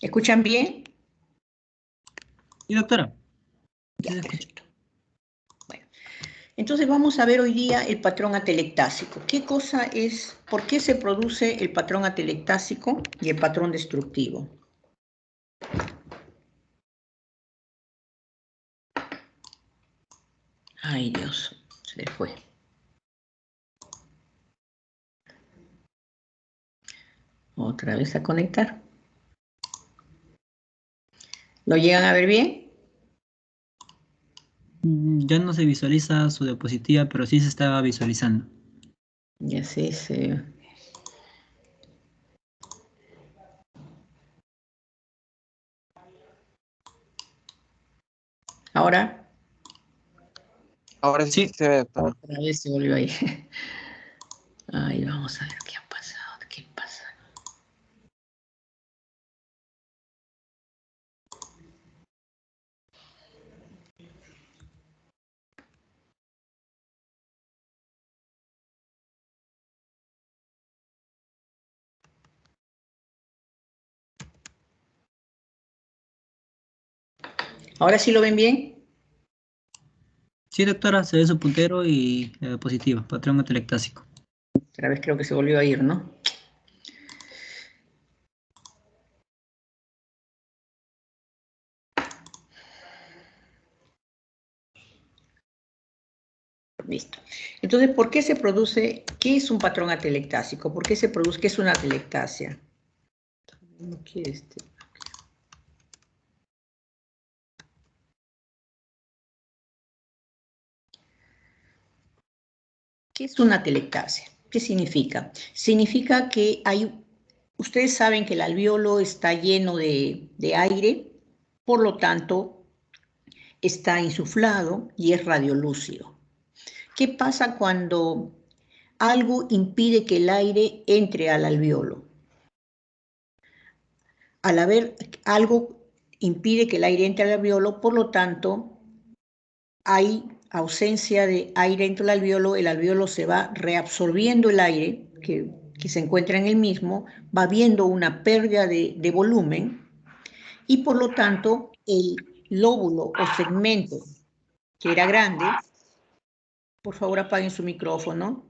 ¿Escuchan bien? Sí, doctora. Ya, perfecto. Bueno, entonces vamos a ver hoy día el patrón atelectásico. ¿Qué cosa es, por qué se produce el patrón atelectásico y el patrón destructivo? Ay, Dios, se le fue. Otra vez a conectar. ¿Lo llegan a ver bien? Ya no se visualiza su diapositiva, pero sí se estaba visualizando. Ya sé, Ahora, Ahora sí Sí, se ve, doctora. otra vez se volvió ahí. Ay, vamos a ver qué ha pasado, qué pasa. ¿Ahora sí lo ven bien? sí, doctora, se ve su puntero y la diapositiva, patrón atelectásico. Otra vez creo que se volvió a ir, ¿no? Listo. Entonces, ¿por qué se produce? ¿Qué es un patrón atelectásico? ¿Por qué se produce? ¿Qué es una atelectasia? No quiere este. ¿Qué es una atelectasia? ¿Qué significa? Significa que ustedes saben que el alveolo está lleno de aire, por lo tanto, está insuflado y es radiolúcido. ¿Qué pasa cuando algo impide que el aire entre al alveolo? Al haber algo impide que el aire entre al alveolo, por lo tanto, hay ausencia de aire dentro del el alveolo se va reabsorbiendo el aire que se encuentra en el mismo, va habiendo una pérdida de volumen y por lo tanto el lóbulo o segmento que era grande, por favor apaguen su micrófono,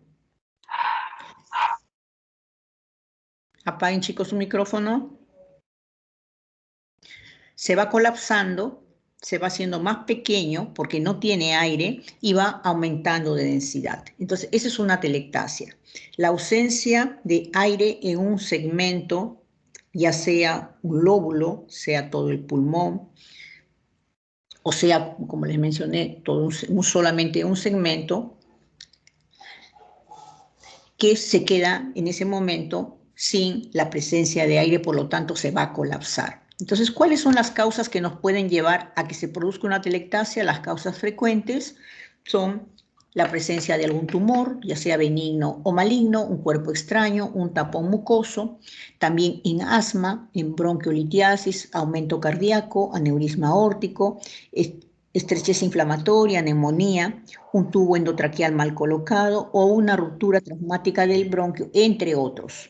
apaguen chicos su micrófono, se va colapsando, se va haciendo más pequeño porque no tiene aire y va aumentando de densidad. Entonces, esa es una atelectasia. La ausencia de aire en un segmento, ya sea un lóbulo, sea todo el pulmón, o sea, como les mencioné, solamente un segmento que se queda en ese momento sin la presencia de aire, por lo tanto se va a colapsar. Entonces, ¿cuáles son las causas que nos pueden llevar a que se produzca una atelectasia? Las causas frecuentes son la presencia de algún tumor, ya sea benigno o maligno, un cuerpo extraño, un tapón mucoso, también en asma, en bronquiolitiasis, aumento cardíaco, aneurisma aórtico, estrechez inflamatoria, neumonía, un tubo endotraqueal mal colocado o una ruptura traumática del bronquio, entre otros.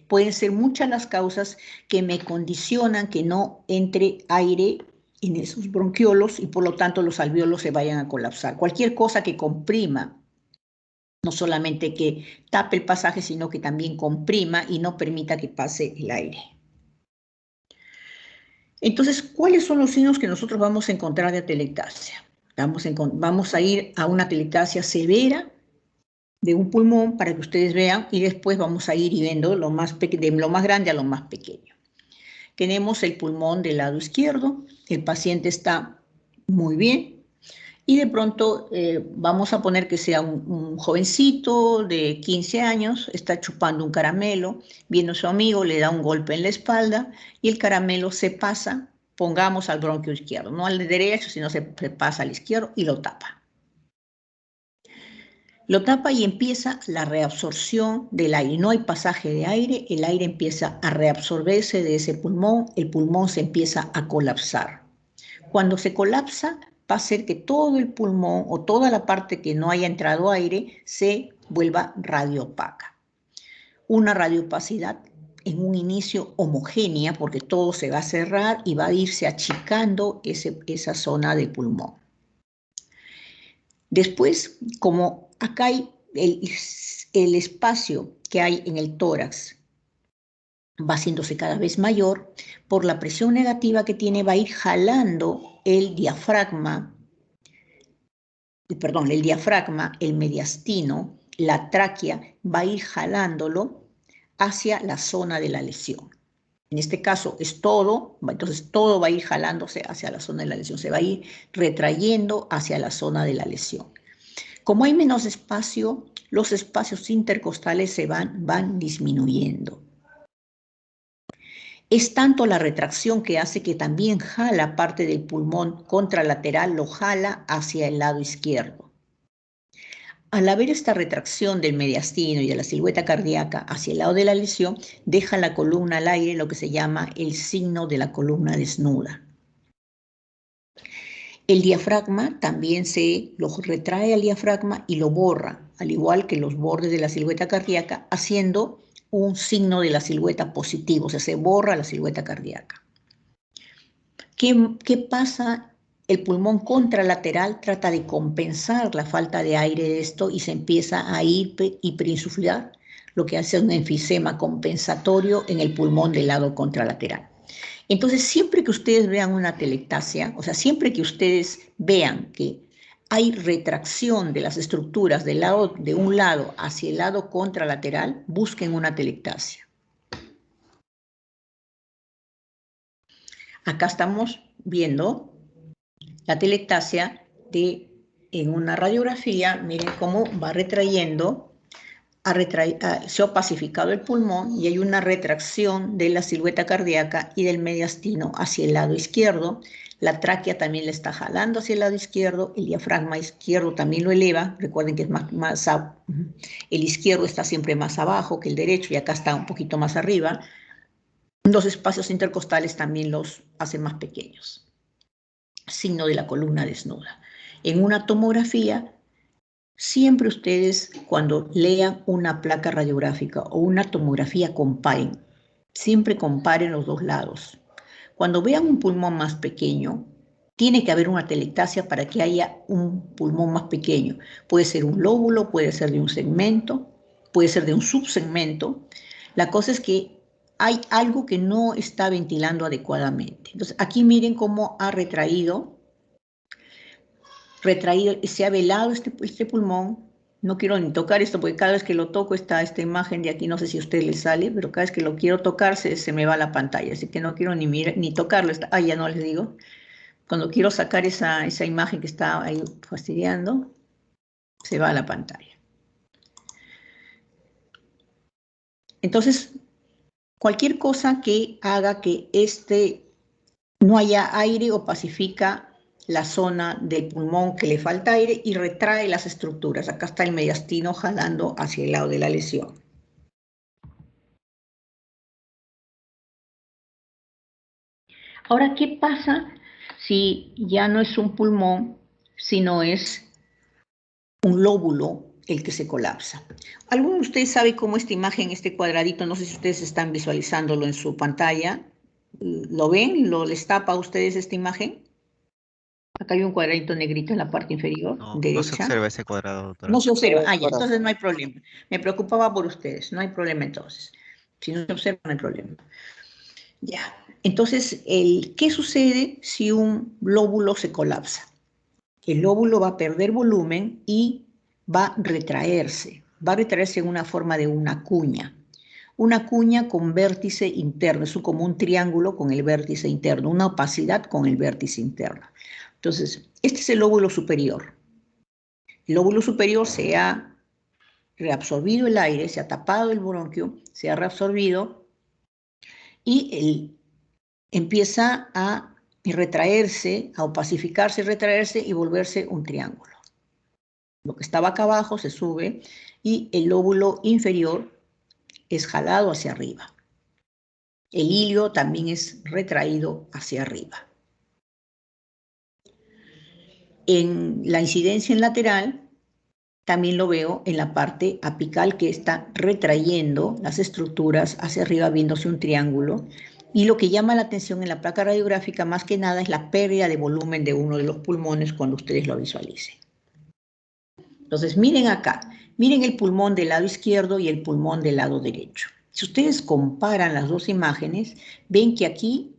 Pueden ser muchas las causas que me condicionan que no entre aire en esos bronquiolos y por lo tanto los alveolos se vayan a colapsar. Cualquier cosa que comprima, no solamente que tape el pasaje, sino que también comprima y no permita que pase el aire. Entonces, ¿cuáles son los signos que nosotros vamos a encontrar de atelectasia? Vamos a ir a una atelectasia severa de un pulmón para que ustedes vean y después vamos a ir viendo de lo más grande a lo más pequeño. Tenemos el pulmón del lado izquierdo, el paciente está muy bien y de pronto vamos a poner que sea un jovencito de 15 años, está chupando un caramelo, viene su amigo, le da un golpe en la espalda y el caramelo se pasa, pongamos al bronquio izquierdo, no al derecho, sino se pasa al izquierdo y lo tapa. Lo tapa y empieza la reabsorción del aire. No hay pasaje de aire, el aire empieza a reabsorberse de ese pulmón, el pulmón se empieza a colapsar. Cuando se colapsa, va a hacer que todo el pulmón o toda la parte que no haya entrado aire se vuelva radioopaca. Una radioopacidad en un inicio homogénea porque todo se va a cerrar y va a irse achicando esa zona del pulmón. Después, como acá hay el espacio que hay en el tórax va haciéndose cada vez mayor, por la presión negativa que tiene va a ir jalando el diafragma, el mediastino, la tráquea, va a ir jalándolo hacia la zona de la lesión. En este caso es todo, entonces todo va a ir jalándose hacia la zona de la lesión, se va a ir retrayendo hacia la zona de la lesión. Como hay menos espacio, los espacios intercostales se van disminuyendo. Es tanto la retracción que hace que también jala parte del pulmón contralateral, lo jala hacia el lado izquierdo. Al haber esta retracción del mediastino y de la silueta cardíaca hacia el lado de la lesión, deja la columna al aire, lo que se llama el signo de la columna desnuda. El diafragma también lo retrae al diafragma y lo borra, al igual que los bordes de la silueta cardíaca, haciendo un signo de la silueta positivo, o sea, se borra la silueta cardíaca. ¿Qué pasa? El pulmón contralateral trata de compensar la falta de aire de esto y se empieza a hiperinsuflar, lo que hace un enfisema compensatorio en el pulmón del lado contralateral. Entonces, siempre que ustedes vean una atelectasia, o sea, siempre que ustedes vean que hay retracción de las estructuras de un lado hacia el lado contralateral, busquen una atelectasia. Acá estamos viendo la atelectasia en una radiografía. Miren cómo va retrayendo, se ha opacificado el pulmón y hay una retracción de la silueta cardíaca y del mediastino hacia el lado izquierdo. La tráquea también la está jalando hacia el lado izquierdo, el diafragma izquierdo también lo eleva. Recuerden que es el izquierdo está siempre más abajo que el derecho y acá está un poquito más arriba. Los espacios intercostales también los hacen más pequeños. Signo de la columna desnuda. En una tomografía, siempre ustedes cuando lean una placa radiográfica o una tomografía comparen, siempre comparen los dos lados. Cuando vean un pulmón más pequeño, tiene que haber una atelectasia para que haya un pulmón más pequeño. Puede ser un lóbulo, puede ser de un segmento, puede ser de un subsegmento. La cosa es que hay algo que no está ventilando adecuadamente. Entonces, aquí miren cómo ha retraído, se ha velado este pulmón. No quiero ni tocar esto porque cada vez que lo toco está esta imagen de aquí, no sé si a usted le sale, pero cada vez que lo quiero tocar se me va la pantalla, así que no quiero ni tocarlo. Ya no les digo. Cuando quiero sacar esa imagen que está ahí fastidiando, se va a la pantalla. Entonces, cualquier cosa que haga que no haya aire opacifica la zona del pulmón que le falta aire y retrae las estructuras. Acá está el mediastino jalando hacia el lado de la lesión. Ahora, ¿qué pasa si ya no es un pulmón, sino es un lóbulo el que se colapsa? ¿Alguno de ustedes sabe cómo esta imagen, este cuadradito, no sé si ustedes están visualizándolo en su pantalla, ¿lo ven? ¿Les tapa a ustedes esta imagen? Acá hay un cuadradito negrito en la parte inferior derecha. No se observa ese cuadrado, doctora. No se observa. Ya, entonces no hay problema. Me preocupaba por ustedes, no hay problema entonces. Si no se observa, no hay problema. Ya, entonces, ¿qué sucede si un lóbulo se colapsa? El lóbulo va a perder volumen y va a retraerse. Va a retraerse en una forma de una cuña. Una cuña con vértice interno, es como un triángulo con el vértice interno, una opacidad con el vértice interno. Entonces, este es el lóbulo superior. El lóbulo superior se ha reabsorbido el aire, se ha tapado el bronquio, se ha reabsorbido y empieza a retraerse, a opacificarse, retraerse y volverse un triángulo. Lo que estaba acá abajo se sube y el lóbulo inferior es jalado hacia arriba. El ilio también es retraído hacia arriba. En la incidencia en lateral, también lo veo en la parte apical que está retrayendo las estructuras hacia arriba, viéndose un triángulo. Y lo que llama la atención en la placa radiográfica más que nada es la pérdida de volumen de uno de los pulmones cuando ustedes lo visualicen. Entonces, miren acá, miren el pulmón del lado izquierdo y el pulmón del lado derecho. Si ustedes comparan las dos imágenes, ven que aquí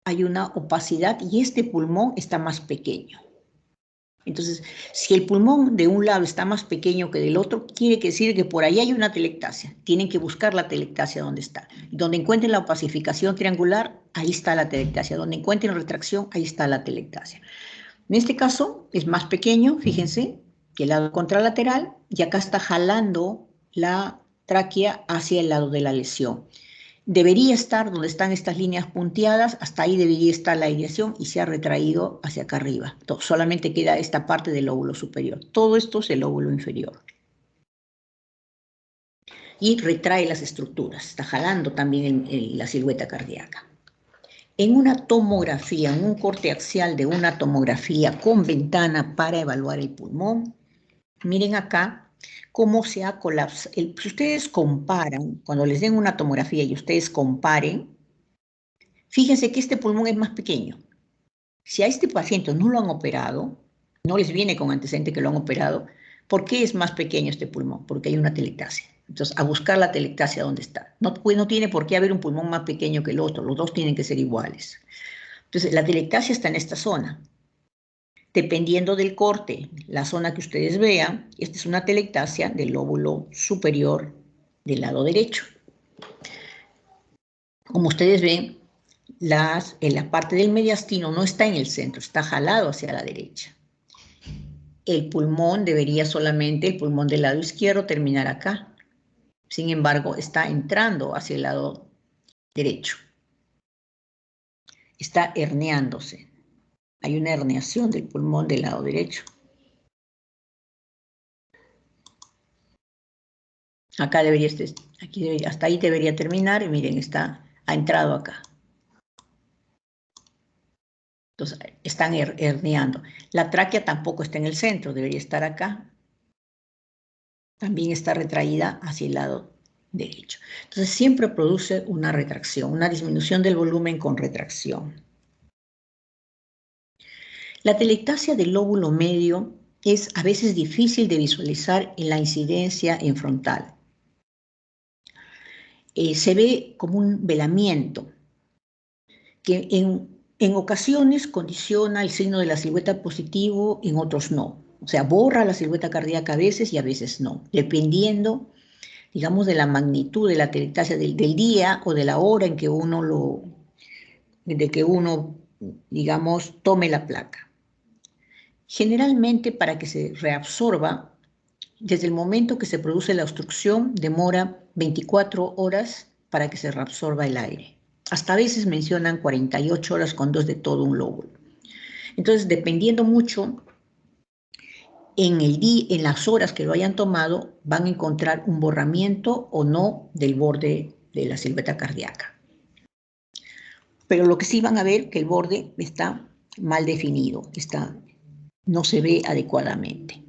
hay una opacidad y este pulmón está más pequeño. Entonces, si el pulmón de un lado está más pequeño que del otro, quiere decir que por ahí hay una telectasia. Tienen que buscar la telectasia donde está. Donde encuentren la opacificación triangular, ahí está la telectasia. Donde encuentren retracción, ahí está la telectasia. En este caso es más pequeño, fíjense, que el lado contralateral, y acá está jalando la tráquea hacia el lado de la lesión. Debería estar donde están estas líneas punteadas, hasta ahí debería estar la ideación y se ha retraído hacia acá arriba. Solamente queda esta parte del lóbulo superior. Todo esto es el lóbulo inferior. Y retrae las estructuras, está jalando también la silueta cardíaca. En una tomografía, en un corte axial de una tomografía con ventana para evaluar el pulmón, miren acá cómo se ha colapsado. Si ustedes comparan, cuando les den una tomografía y ustedes comparen, fíjense que este pulmón es más pequeño. Si a este paciente no lo han operado, no les viene con antecedente que lo han operado, ¿por qué es más pequeño este pulmón? Porque hay una telectasia. Entonces, a buscar la telectasia dónde está. No tiene por qué haber un pulmón más pequeño que el otro, los dos tienen que ser iguales. Entonces, la telectasia está en esta zona. Dependiendo del corte, la zona que ustedes vean, esta es una telectasia del lóbulo superior del lado derecho. Como ustedes ven, en la parte del mediastino no está en el centro, está jalado hacia la derecha. El pulmón debería solamente, el pulmón del lado izquierdo, terminar acá. Sin embargo, está entrando hacia el lado derecho. Está herniándose. Hay una herniación del pulmón del lado derecho. Acá debería estar, hasta ahí debería terminar y miren, ha entrado acá. Entonces, están herniando. La tráquea tampoco está en el centro, debería estar acá. También está retraída hacia el lado derecho. Entonces, siempre produce una retracción, una disminución del volumen con retracción. La telectasia del lóbulo medio es a veces difícil de visualizar en la incidencia en frontal. Se ve como un velamiento que en ocasiones condiciona el signo de la silueta positivo, en otros no. O sea, borra la silueta cardíaca a veces y a veces no, dependiendo, digamos, de la magnitud de la telectasia del día o de la hora en que uno digamos, tome la placa. Generalmente, para que se reabsorba, desde el momento que se produce la obstrucción, demora 24 horas para que se reabsorba el aire. Hasta a veces mencionan 48 horas cuando es de todo un lóbulo. Entonces, dependiendo mucho, en las horas que lo hayan tomado, van a encontrar un borramiento o no del borde de la silueta cardíaca. Pero lo que sí van a ver que el borde está mal definido, no se ve adecuadamente.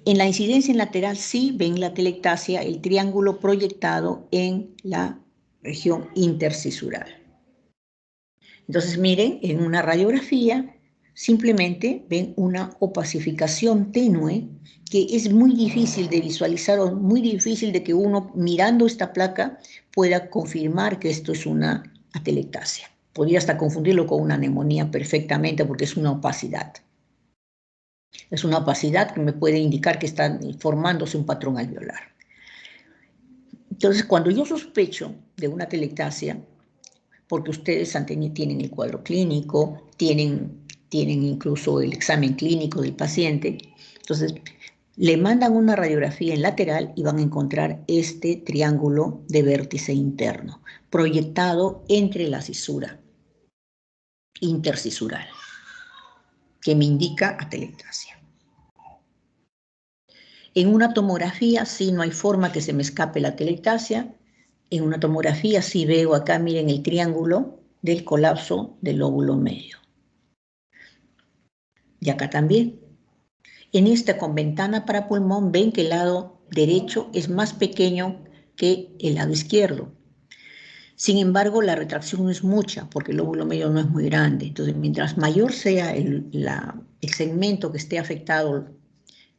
En la incidencia lateral sí ven la telectasia, el triángulo proyectado en la región intercisural. Entonces miren, en una radiografía simplemente ven una opacificación tenue que es muy difícil de visualizar o muy difícil de que uno mirando esta placa pueda confirmar que esto es una atelectasia. Podría hasta confundirlo con una neumonía perfectamente porque es una opacidad. Es una opacidad que me puede indicar que está formándose un patrón alveolar. Entonces, cuando yo sospecho de una atelectasia, porque ustedes tienen el cuadro clínico, tienen incluso el examen clínico del paciente, entonces le mandan una radiografía en lateral y van a encontrar este triángulo de vértice interno, proyectado entre la cisura intercisural, que me indica atelectasia. En una tomografía sí no hay forma que se me escape la telectasia. En una tomografía sí veo acá, miren el triángulo del colapso del lóbulo medio. Y acá también. En esta con ventana para pulmón ven que el lado derecho es más pequeño que el lado izquierdo. Sin embargo, la retracción no es mucha porque el lóbulo medio no es muy grande. Entonces, mientras mayor sea el segmento que esté afectado,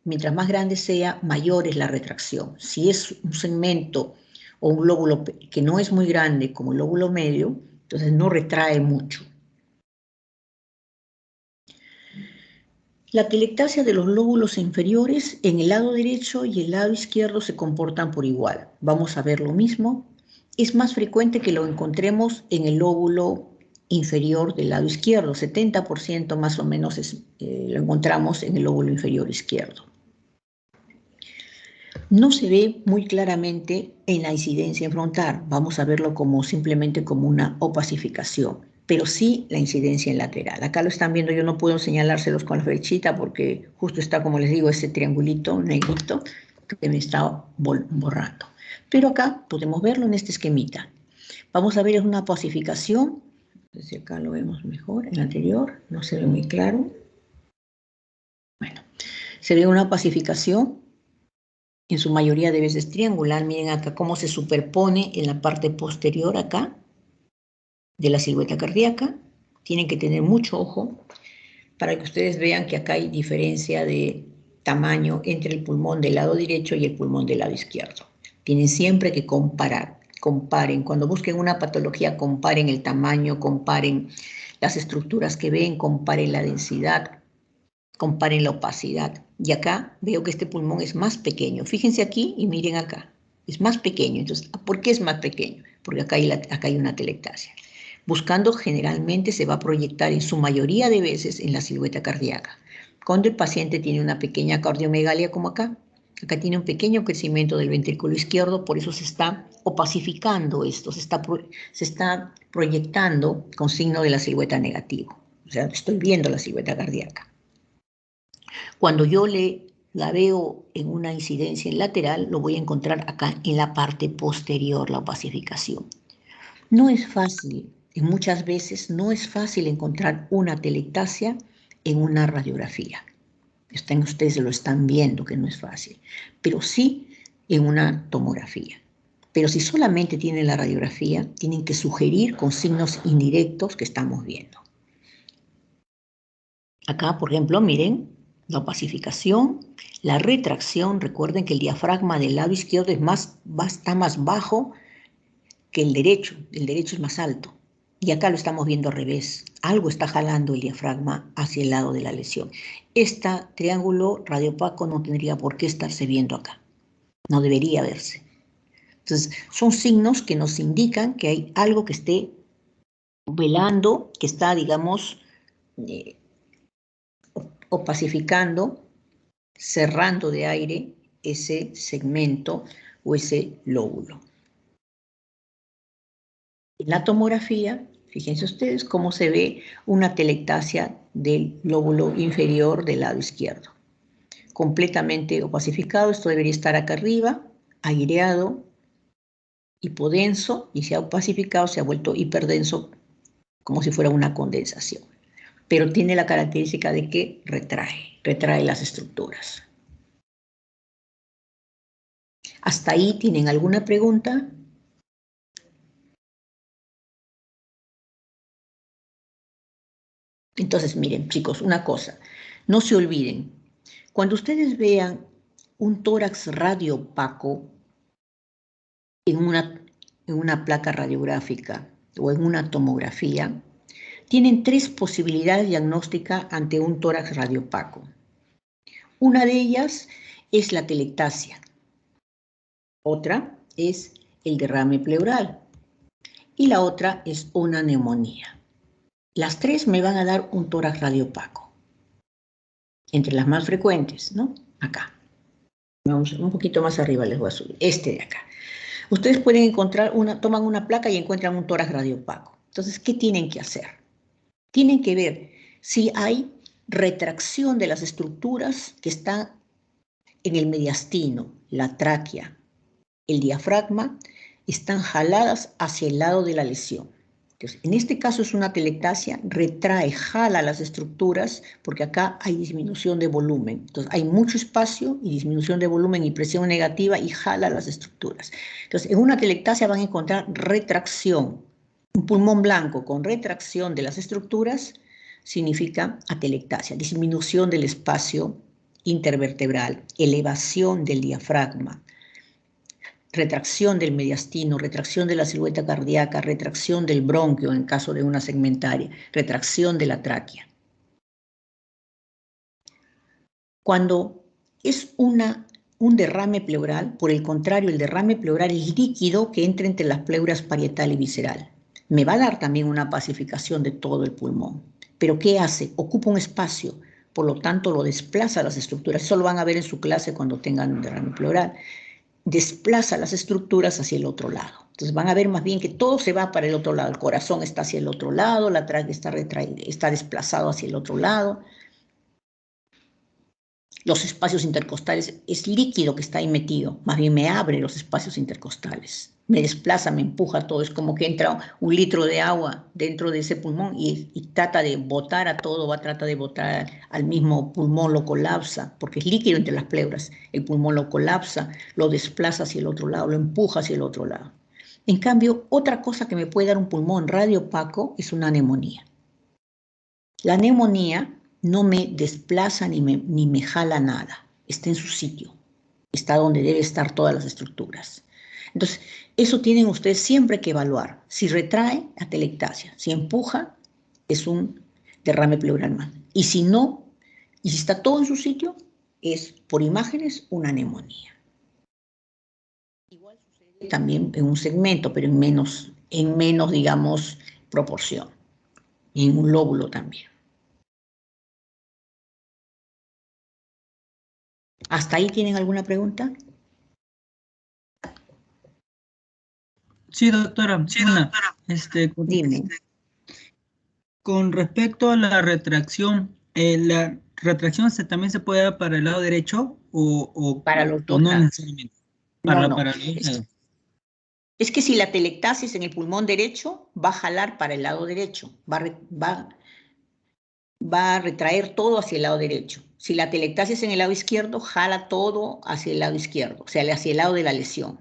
mientras más grande sea, mayor es la retracción. Si es un segmento o un lóbulo que no es muy grande como el lóbulo medio, entonces no retrae mucho. La atelectasia de los lóbulos inferiores en el lado derecho y el lado izquierdo se comportan por igual. Vamos a ver lo mismo. Es más frecuente que lo encontremos en el lóbulo inferior del lado izquierdo. 70% más o menos lo encontramos en el lóbulo inferior izquierdo. No se ve muy claramente en la incidencia frontal. Vamos a verlo simplemente como una opacificación, pero sí la incidencia en lateral. Acá lo están viendo, yo no puedo señalárselos con la flechita porque justo está, como les digo, ese triangulito negrito que me está borrando. Pero acá podemos verlo en este esquemita. Vamos a ver una opacificación. Desde acá lo vemos mejor, en el anterior no se ve muy claro. Bueno, se ve una opacificación. En su mayoría de veces triangular. Miren acá cómo se superpone en la parte posterior acá de la silueta cardíaca. Tienen que tener mucho ojo para que ustedes vean que acá hay diferencia de tamaño entre el pulmón del lado derecho y el pulmón del lado izquierdo. Tienen siempre que comparar. Comparen. Cuando busquen una patología, comparen el tamaño, comparen las estructuras que ven, comparen la densidad, comparen la opacidad. Y acá veo que este pulmón es más pequeño. Fíjense aquí y miren acá. Es más pequeño. Entonces, ¿por qué es más pequeño? Porque acá hay una atelectasia. Buscando generalmente se va a proyectar en su mayoría de veces en la silueta cardíaca. Cuando el paciente tiene una pequeña cardiomegalia como acá, acá tiene un pequeño crecimiento del ventrículo izquierdo, por eso se está opacificando esto, se está proyectando con signo de la silueta negativo. O sea, estoy viendo la silueta cardíaca. Cuando yo la veo en una incidencia en lateral, lo voy a encontrar acá en la parte posterior, la opacificación. No es fácil, y muchas veces no es fácil encontrar una atelectasia en una radiografía. Ustedes lo están viendo que no es fácil, pero sí en una tomografía. Pero si solamente tienen la radiografía, tienen que sugerir con signos indirectos que estamos viendo. Acá, por ejemplo, miren, la opacificación, la retracción. Recuerden que el diafragma del lado izquierdo está más bajo que el derecho es más alto. Y acá lo estamos viendo al revés. Algo está jalando el diafragma hacia el lado de la lesión. Este triángulo radiopaco no tendría por qué estarse viendo acá. No debería verse. Entonces, son signos que nos indican que hay algo que esté velando, que está, digamos, opacificando, cerrando de aire ese segmento o ese lóbulo. En la tomografía, fíjense ustedes cómo se ve una atelectasia del lóbulo inferior del lado izquierdo. Completamente opacificado, esto debería estar acá arriba, aireado, hipodenso, y se ha opacificado, se ha vuelto hiperdenso, como si fuera una condensación. Pero tiene la característica de que retrae las estructuras. ¿Hasta ahí tienen alguna pregunta? Entonces, miren, chicos, una cosa, no se olviden, cuando ustedes vean un tórax radiopaco en una placa radiográfica o en una tomografía, tienen 3 posibilidades diagnósticas ante un tórax radiopaco. Una de ellas es la atelectasia, otra es el derrame pleural y la otra es una neumonía. Las 3 me van a dar un tórax radiopaco. Entre las más frecuentes, ¿no? Acá. Vamos un poquito más arriba, les voy a subir. Este de acá. Ustedes pueden encontrar toman una placa y encuentran un tórax radiopaco. Entonces, ¿qué tienen que hacer? Tienen que ver si hay retracción de las estructuras que están en el mediastino, la tráquea, el diafragma, están jaladas hacia el lado de la lesión. Entonces, en este caso es una atelectasia, retrae, jala las estructuras, porque acá hay disminución de volumen. Entonces, hay mucho espacio y disminución de volumen y presión negativa y jala las estructuras. Entonces, en una atelectasia van a encontrar retracción. Un pulmón blanco con retracción de las estructuras significa atelectasia, disminución del espacio intervertebral, elevación del diafragma, retracción del mediastino, retracción de la silueta cardíaca, retracción del bronquio en caso de una segmentaria, retracción de la tráquea. Cuando es un derrame pleural, por el contrario, el derrame pleural es líquido que entra entre las pleuras parietal y visceral. Me va a dar también una pacificación de todo el pulmón. ¿Pero qué hace? Ocupa un espacio, por lo tanto lo desplaza a las estructuras. Eso lo van a ver en su clase cuando tengan un derrame pleural. Desplaza las estructuras hacia el otro lado. Entonces van a ver más bien que todo se va para el otro lado. El corazón está hacia el otro lado, la tráquea está desplazado hacia el otro lado. Los espacios intercostales es líquido que está ahí metido, más bien me abre los espacios intercostales, me desplaza, me empuja todo, es como que entra un litro de agua dentro de ese pulmón y trata de botar a todo, trata de botar al mismo pulmón, lo colapsa, porque es líquido entre las pleuras, el pulmón lo colapsa, lo desplaza hacia el otro lado, lo empuja hacia el otro lado. En cambio, otra cosa que me puede dar un pulmón radiopaco es una neumonía. La neumonía no me desplaza ni me jala nada, está en su sitio, está donde debe estar todas las estructuras. Entonces, eso tienen ustedes siempre que evaluar. Si retrae, atelectasia, si empuja, es un derrame pleural más. Y si no, y si está todo en su sitio, es por imágenes una neumonía. Igual sucede también en un segmento, pero en menos, digamos, proporción. Y en un lóbulo también. ¿Hasta ahí tienen alguna pregunta? Sí, doctora. Dime. Con respecto a la retracción también se puede dar para el lado derecho Para los o dos no lados. necesariamente. No. Para los dos lados. Es que si la atelectasis en el pulmón derecho va a jalar para el lado derecho, va a retraer todo hacia el lado derecho. Si la atelectasis en el lado izquierdo, jala todo hacia el lado izquierdo, o sea, hacia el lado de la lesión.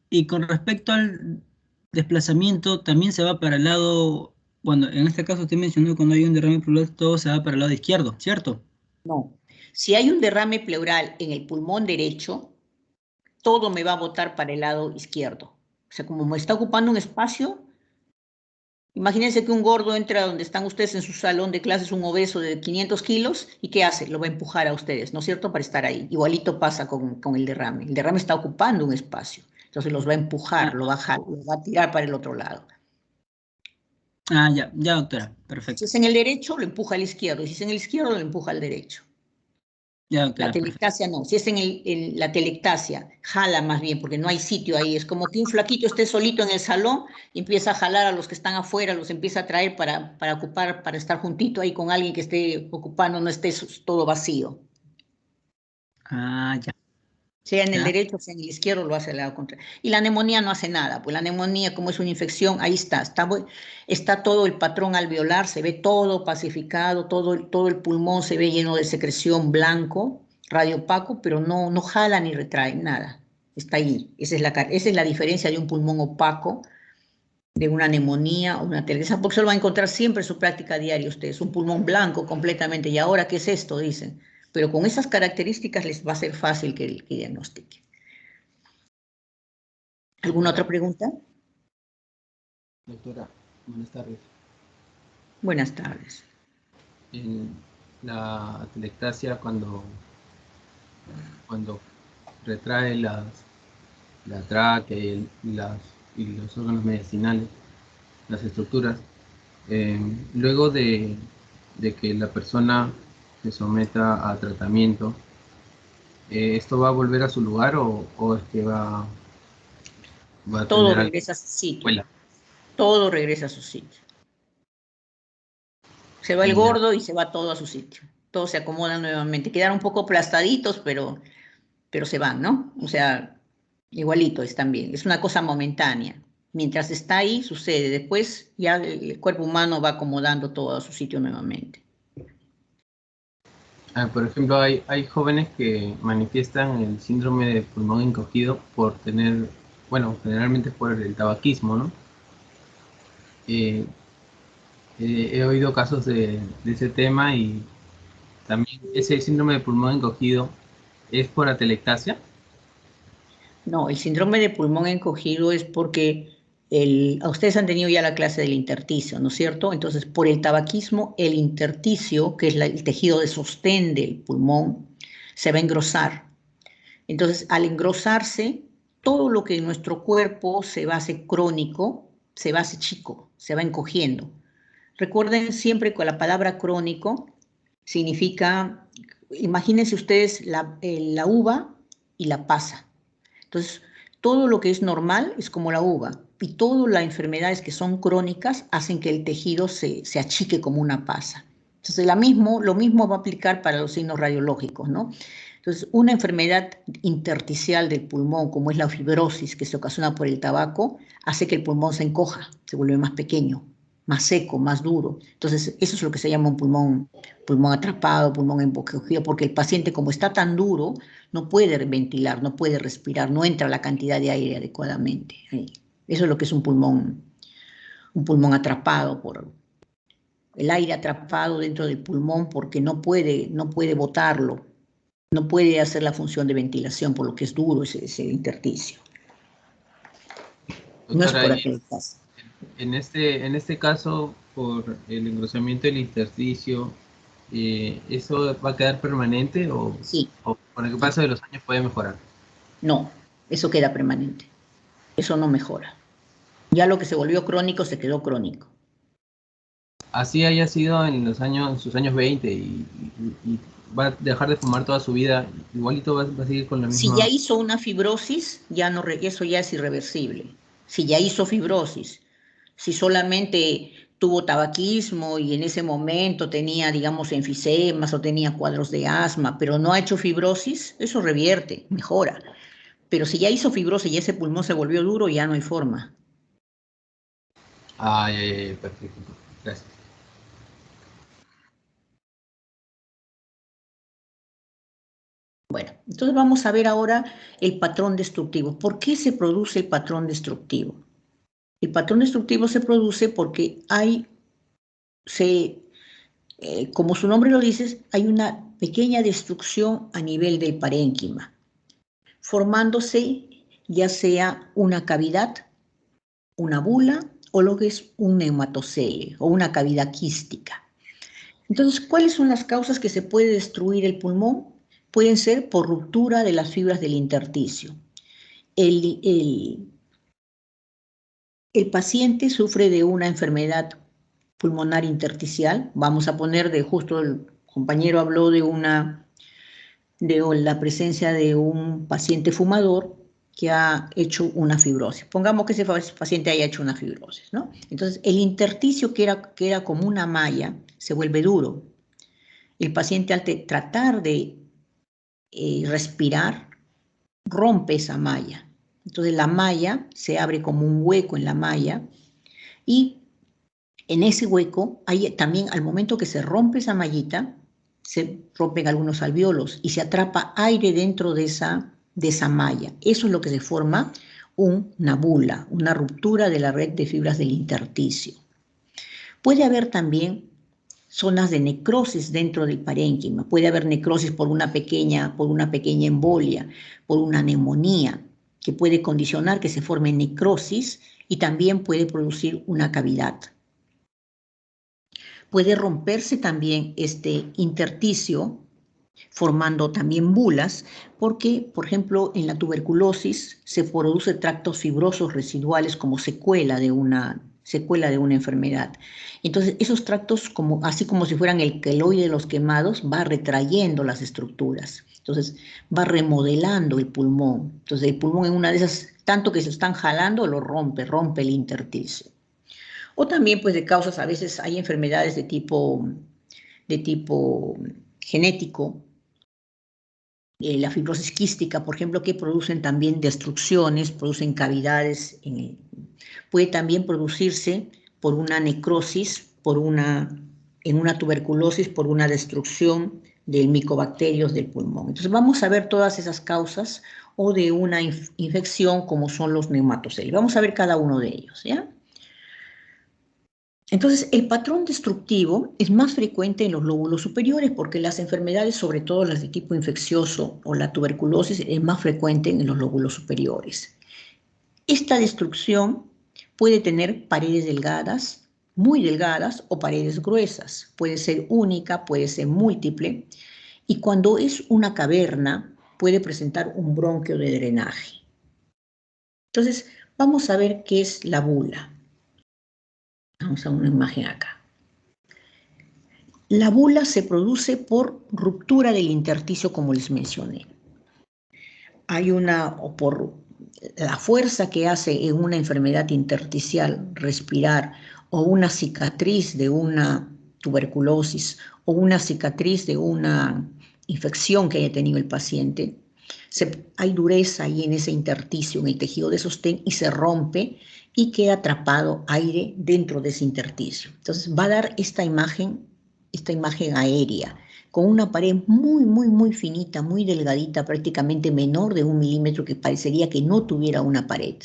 Y con respecto al desplazamiento, también se va para el lado, bueno, en este caso usted mencionó cuando hay un derrame pleural, todo se va para el lado izquierdo, ¿cierto? No. Si hay un derrame pleural en el pulmón derecho, todo me va a botar para el lado izquierdo. O sea, como me está ocupando un espacio, imagínense que un gordo entra donde están ustedes en su salón de clases, un obeso de 500 kilos, ¿y qué hace? Lo va a empujar a ustedes, ¿no es cierto? Para estar ahí. Igualito pasa con el derrame. El derrame está ocupando un espacio, entonces los va a empujar, lo va a tirar para el otro lado. Ya, doctora, Si perfecto. es en el derecho, lo empuja al izquierdo, y si es en el izquierdo, lo empuja al derecho. Ya, doctora, La atelectasia no, si es en la atelectasia, jala más bien, porque no hay sitio ahí, es como que un flaquito esté solito en el salón y empieza a jalar a los que están afuera, los empieza a traer para ocupar, para estar juntito ahí con alguien que esté ocupando, no esté todo vacío. Ya. Sea en el Ya. derecho, sea en el izquierdo, lo hace al lado contrario. Y la neumonía no hace nada, pues la neumonía, como es una infección, ahí está todo el patrón alveolar, se ve todo pacificado, todo el pulmón se ve lleno de secreción blanco, radiopaco, pero no jala ni retrae, nada. Está ahí. Esa es la diferencia de un pulmón opaco, de una neumonía o una atelectasia, porque eso lo va a encontrar siempre en su práctica diaria ustedes, un pulmón blanco completamente. ¿Y ahora qué es esto? Dicen. Pero con esas características les va a ser fácil que diagnostiquen. ¿Alguna otra pregunta? Doctora, buenas tardes. Buenas tardes. En la atelectasia, cuando retrae la tráquea y los órganos mediastinales, las estructuras, luego de que la persona se someta a tratamiento, ¿esto va a volver a su lugar o es que va a Todo tener regresa a su sitio. secuela? Todo regresa a su sitio. Se va el gordo y se va todo a su sitio. Todos se acomodan nuevamente. Quedaron un poco aplastaditos, pero se van, ¿no? O sea, igualito están bien. Es una cosa momentánea. Mientras está ahí, sucede. Después ya el cuerpo humano va acomodando todo a su sitio nuevamente. Por ejemplo, hay jóvenes que manifiestan el síndrome de pulmón encogido por tener, bueno, generalmente por el tabaquismo, ¿no? He oído casos de ese tema y también ese síndrome de pulmón encogido es por atelectasia. No, el síndrome de pulmón encogido es porque ustedes han tenido ya la clase del intersticio, ¿no es cierto? Entonces, por el tabaquismo, el intersticio, que es el tejido de sostén del pulmón, se va a engrosar. Entonces, al engrosarse, todo lo que en nuestro cuerpo se va a hacer crónico, se va a hacer chico, se va encogiendo. Recuerden siempre que la palabra crónico significa, imagínense ustedes la uva y la pasa. Entonces, todo lo que es normal es como la uva y todas las enfermedades que son crónicas hacen que el tejido se achique como una pasa. Entonces, lo mismo va a aplicar para los signos radiológicos, ¿no? Entonces, una enfermedad intersticial del pulmón, como es la fibrosis que se ocasiona por el tabaco, hace que el pulmón se encoja, se vuelve más pequeño, más seco, más duro. Entonces, eso es lo que se llama un pulmón atrapado, pulmón encogido, porque el paciente, como está tan duro, no puede ventilar, no puede respirar, no entra la cantidad de aire adecuadamente. Eso es lo que es un pulmón atrapado, por el aire atrapado dentro del pulmón porque no puede botarlo, no puede hacer la función de ventilación por lo que es duro ese intersticio. No es por atelectasia. En este caso, por el engrosamiento del intersticio, ¿eso va a quedar permanente o, Sí. o con el paso de los años puede mejorar? No, eso queda permanente. Eso no mejora. Ya lo que se volvió crónico se quedó crónico. Así haya sido en sus años 20 y va a dejar de fumar toda su vida, igualito va a seguir con la misma... Si ya hizo una fibrosis, eso ya es irreversible. Si ya hizo fibrosis, si solamente tuvo tabaquismo y en ese momento tenía, digamos, enfisemas o tenía cuadros de asma, pero no ha hecho fibrosis, eso revierte, mejora. Pero si ya hizo fibrosis y ese pulmón se volvió duro, ya no hay forma. Perfecto. Gracias. Bueno, entonces vamos a ver ahora el patrón destructivo. ¿Por qué se produce el patrón destructivo? El patrón destructivo se produce porque como su nombre lo dice, hay una pequeña destrucción a nivel del parénquima, formándose ya sea una cavidad, una bula o lo que es un neumatocele o una cavidad quística. Entonces, ¿cuáles son las causas que se puede destruir el pulmón? Pueden ser por ruptura de las fibras del intersticio. El paciente sufre de una enfermedad pulmonar intersticial. Vamos a poner justo el compañero habló de la presencia de un paciente fumador que ha hecho una fibrosis. Pongamos que ese paciente haya hecho una fibrosis, ¿no? Entonces, el intersticio que era como una malla se vuelve duro. El paciente al tratar de respirar rompe esa malla. Entonces, la malla se abre como un hueco en la malla y en ese hueco, también al momento que se rompe esa mallita, se rompen algunos alvéolos y se atrapa aire dentro de esa malla. Eso es lo que se forma una bula, una ruptura de la red de fibras del intersticio. Puede haber también zonas de necrosis dentro del parénquima. Puede haber necrosis por una pequeña embolia, por una neumonía, que puede condicionar que se forme necrosis y también puede producir una cavidad. Puede romperse también este intersticio formando también bulas, porque, por ejemplo, en la tuberculosis se produce tractos fibrosos residuales como secuela de una enfermedad. Entonces, esos tractos, así como si fueran el queloide de los quemados, va retrayendo las estructuras. Entonces, va remodelando el pulmón. Entonces, el pulmón en una de esas, tanto que se están jalando, lo rompe el intersticio. O también, pues, de causas, a veces hay enfermedades de tipo genético, la fibrosis quística, por ejemplo, que producen también destrucciones, producen cavidades Puede también producirse por una necrosis, en una tuberculosis, por una destrucción del micobacterios del pulmón. Entonces vamos a ver todas esas causas o de una infección como son los neumatoceles. Vamos a ver cada uno de ellos, ¿ya? Entonces, el patrón destructivo es más frecuente en los lóbulos superiores porque las enfermedades, sobre todo las de tipo infeccioso o la tuberculosis, es más frecuente en los lóbulos superiores. Esta destrucción puede tener paredes delgadas, muy delgadas o paredes gruesas. Puede ser única, puede ser múltiple. Y cuando es una caverna, puede presentar un bronquio de drenaje. Entonces, vamos a ver qué es la bula. Vamos a una imagen acá. La bula se produce por ruptura del intersticio, como les mencioné. O por la fuerza que hace en una enfermedad intersticial respirar, o una cicatriz de una tuberculosis, o una cicatriz de una infección que haya tenido el paciente, hay dureza ahí en ese intersticio, en el tejido de sostén, y se rompe y queda atrapado aire dentro de ese intersticio. Entonces va a dar esta imagen aérea, con una pared muy, muy, muy finita, muy delgadita, prácticamente menor de 1 milímetro, que parecería que no tuviera una pared.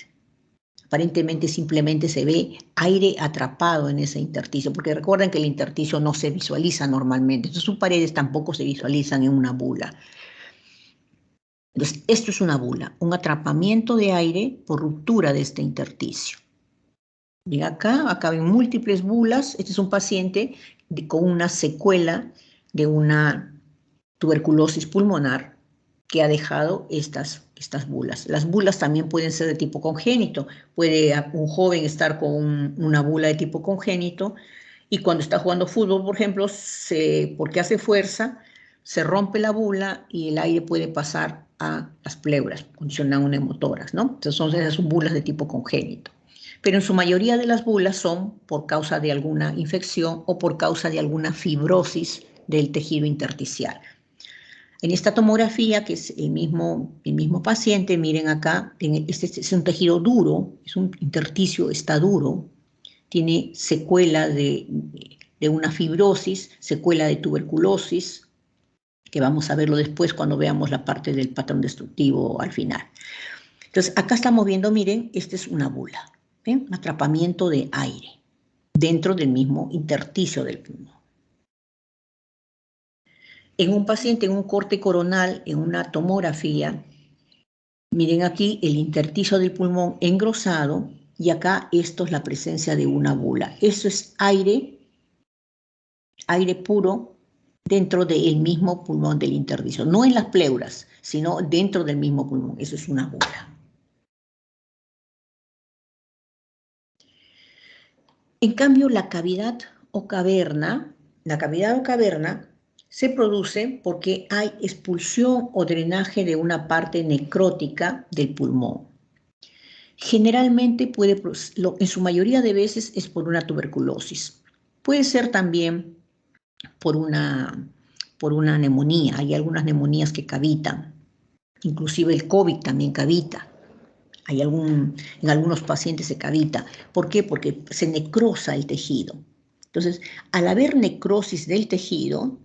Aparentemente simplemente se ve aire atrapado en ese intersticio, porque recuerden que el intersticio no se visualiza normalmente, entonces sus paredes tampoco se visualizan en una bula. Entonces, esto es una bula, un atrapamiento de aire por ruptura de este intersticio. Ven acá ven múltiples bulas. Este es un paciente con una secuela de una tuberculosis pulmonar que ha dejado estas bulas. Las bulas también pueden ser de tipo congénito. Puede un joven estar con una bula de tipo congénito y cuando está jugando fútbol, por ejemplo, porque hace fuerza, se rompe la bula y el aire puede pasar a las pleuras, funcionan neumotoras, ¿no? Entonces son esas bulas de tipo congénito. Pero en su mayoría de las bulas son por causa de alguna infección o por causa de alguna fibrosis del tejido intersticial. En esta tomografía, que es el mismo paciente, miren acá, este es un tejido duro, es un intersticio, está duro, tiene secuela de una fibrosis, secuela de tuberculosis, que vamos a verlo después cuando veamos la parte del patrón destructivo al final. Entonces, acá estamos viendo, miren, esta es una bula, ¿ven? Un atrapamiento de aire dentro del mismo intersticio del pulmón. En un paciente, en un corte coronal, en una tomografía, miren aquí el intersticio del pulmón engrosado y acá esto es la presencia de una bula. Eso es aire puro dentro del mismo pulmón del intersticio, no en las pleuras, sino dentro del mismo pulmón. Eso es una bula. En cambio, la cavidad o caverna se produce porque hay expulsión o drenaje de una parte necrótica del pulmón. Generalmente en su mayoría de veces es por una tuberculosis. Puede ser también por una neumonía. Hay algunas neumonías que cavitan. Inclusive el COVID también cavita. En algunos pacientes se cavita. ¿Por qué? Porque se necrosa el tejido. Entonces, al haber necrosis del tejido,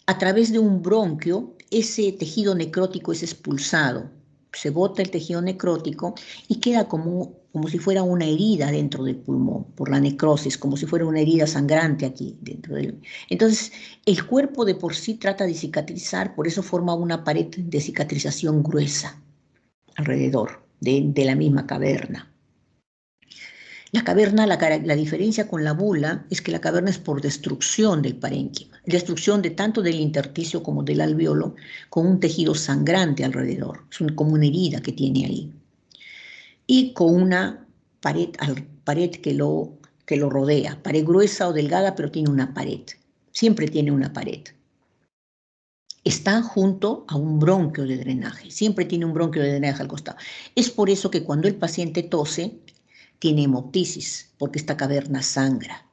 a través de un bronquio, ese tejido necrótico es expulsado. Se bota el tejido necrótico y queda como si fuera una herida dentro del pulmón, por la necrosis, como si fuera una herida sangrante aquí dentro del... Entonces, el cuerpo de por sí trata de cicatrizar, por eso forma una pared de cicatrización gruesa alrededor de la misma caverna. La caverna, la diferencia con la bula es que la caverna es por destrucción del parénquima, destrucción tanto del intersticio como del alveolo, con un tejido sangrante alrededor, es como una herida que tiene ahí, y con una pared que lo rodea, pared gruesa o delgada, pero tiene una pared, siempre tiene una pared. Está junto a un bronquio de drenaje, siempre tiene un bronquio de drenaje al costado. Es por eso que cuando el paciente tose, tiene hemoptisis, porque esta caverna sangra.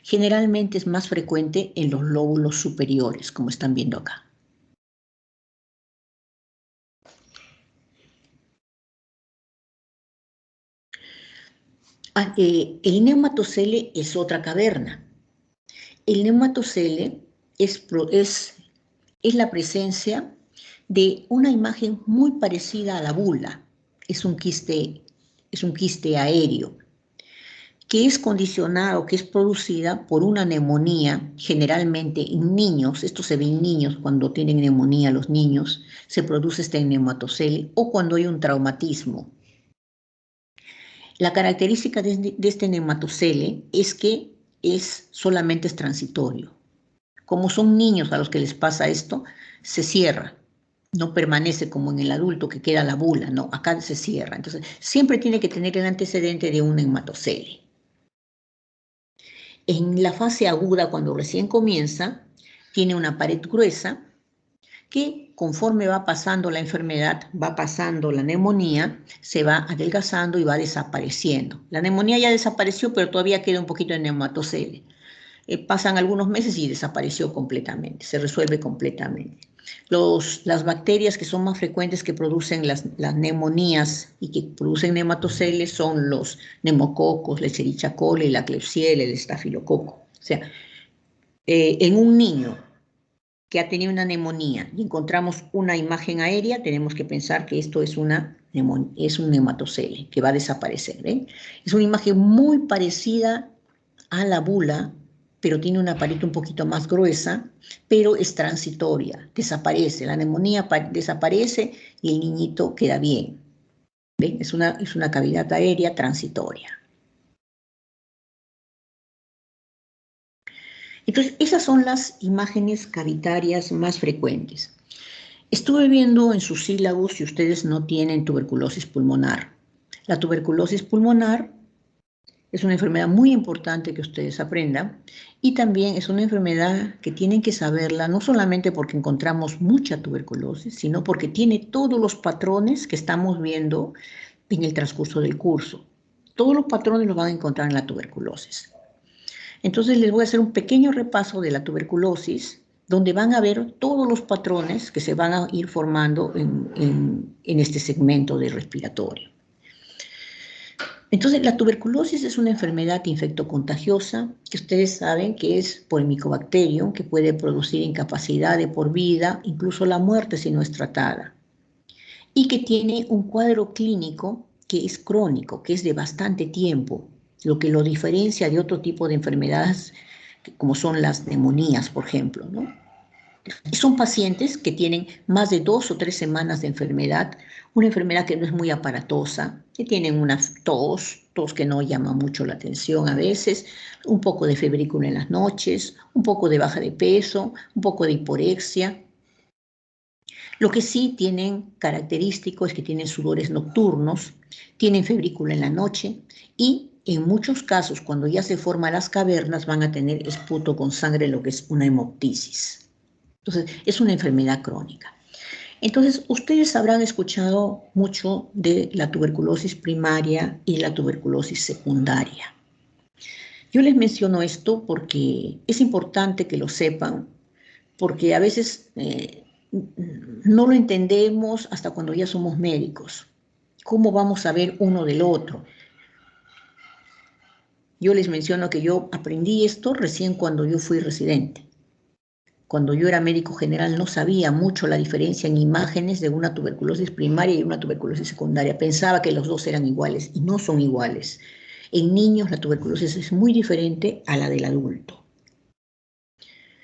Generalmente es más frecuente en los lóbulos superiores, como están viendo acá. El neumatocele es otra caverna. El neumatocele es la presencia de una imagen muy parecida a la bula. Es un quiste aéreo, que es condicionado, que es producida por una neumonía, generalmente en niños. Esto se ve en niños, cuando tienen neumonía los niños, se produce este neumatocele, o cuando hay un traumatismo. La característica de este neumatocele es que solamente es transitorio. Como son niños a los que les pasa esto, se cierra. No permanece como en el adulto que queda la bula, no, acá se cierra. Entonces, siempre tiene que tener el antecedente de un neumatocele. En la fase aguda, cuando recién comienza, tiene una pared gruesa que conforme va pasando la enfermedad, va pasando la neumonía, se va adelgazando y va desapareciendo. La neumonía ya desapareció, pero todavía queda un poquito de neumatocele. Pasan algunos meses y desapareció completamente, se resuelve completamente. Las bacterias que son más frecuentes que producen las neumonías y que producen neumatoceles son los neumococos, la Escherichia coli, la Klebsiella, el estafilococo. O sea, en un niño que ha tenido una neumonía y encontramos una imagen aérea, tenemos que pensar que esto es un neumatocele que va a desaparecer. ¿Ven? Es una imagen muy parecida a la bula, pero tiene una pared un poquito más gruesa, pero es transitoria, desaparece, la neumonía desaparece y el niñito queda bien. ¿Ven? Es una cavidad aérea transitoria. Entonces, esas son las imágenes cavitarias más frecuentes. Estuve viendo en sus sílabos si ustedes no tienen tuberculosis pulmonar. La tuberculosis pulmonar es una enfermedad muy importante que ustedes aprendan y también es una enfermedad que tienen que saberla no solamente porque encontramos mucha tuberculosis, sino porque tiene todos los patrones que estamos viendo en el transcurso del curso. Todos los patrones los van a encontrar en la tuberculosis. Entonces les voy a hacer un pequeño repaso de la tuberculosis, donde van a ver todos los patrones que se van a ir formando en este segmento de respiratorio. Entonces, la tuberculosis es una enfermedad infectocontagiosa que ustedes saben que es por el Mycobacterium, que puede producir incapacidad de por vida, incluso la muerte si no es tratada, y que tiene un cuadro clínico que es crónico, que es de bastante tiempo, lo que lo diferencia de otro tipo de enfermedades, como son las neumonías, por ejemplo, ¿no? Son pacientes que tienen más de 2 o 3 semanas de enfermedad, una enfermedad que no es muy aparatosa, que tienen una tos que no llama mucho la atención a veces, un poco de febrícula en las noches, un poco de baja de peso, un poco de hiporexia. Lo que sí tienen característico es que tienen sudores nocturnos, tienen febrícula en la noche y en muchos casos, cuando ya se forman las cavernas, van a tener esputo con sangre, lo que es una hemoptisis. Entonces, es una enfermedad crónica. Entonces, ustedes habrán escuchado mucho de la tuberculosis primaria y la tuberculosis secundaria. Yo les menciono esto porque es importante que lo sepan, porque a veces no lo entendemos hasta cuando ya somos médicos. ¿Cómo vamos a ver uno del otro? Yo les menciono que yo aprendí esto recién cuando yo fui residente. Cuando yo era médico general no sabía mucho la diferencia en imágenes de una tuberculosis primaria y una tuberculosis secundaria. Pensaba que los dos eran iguales y no son iguales. En niños la tuberculosis es muy diferente a la del adulto.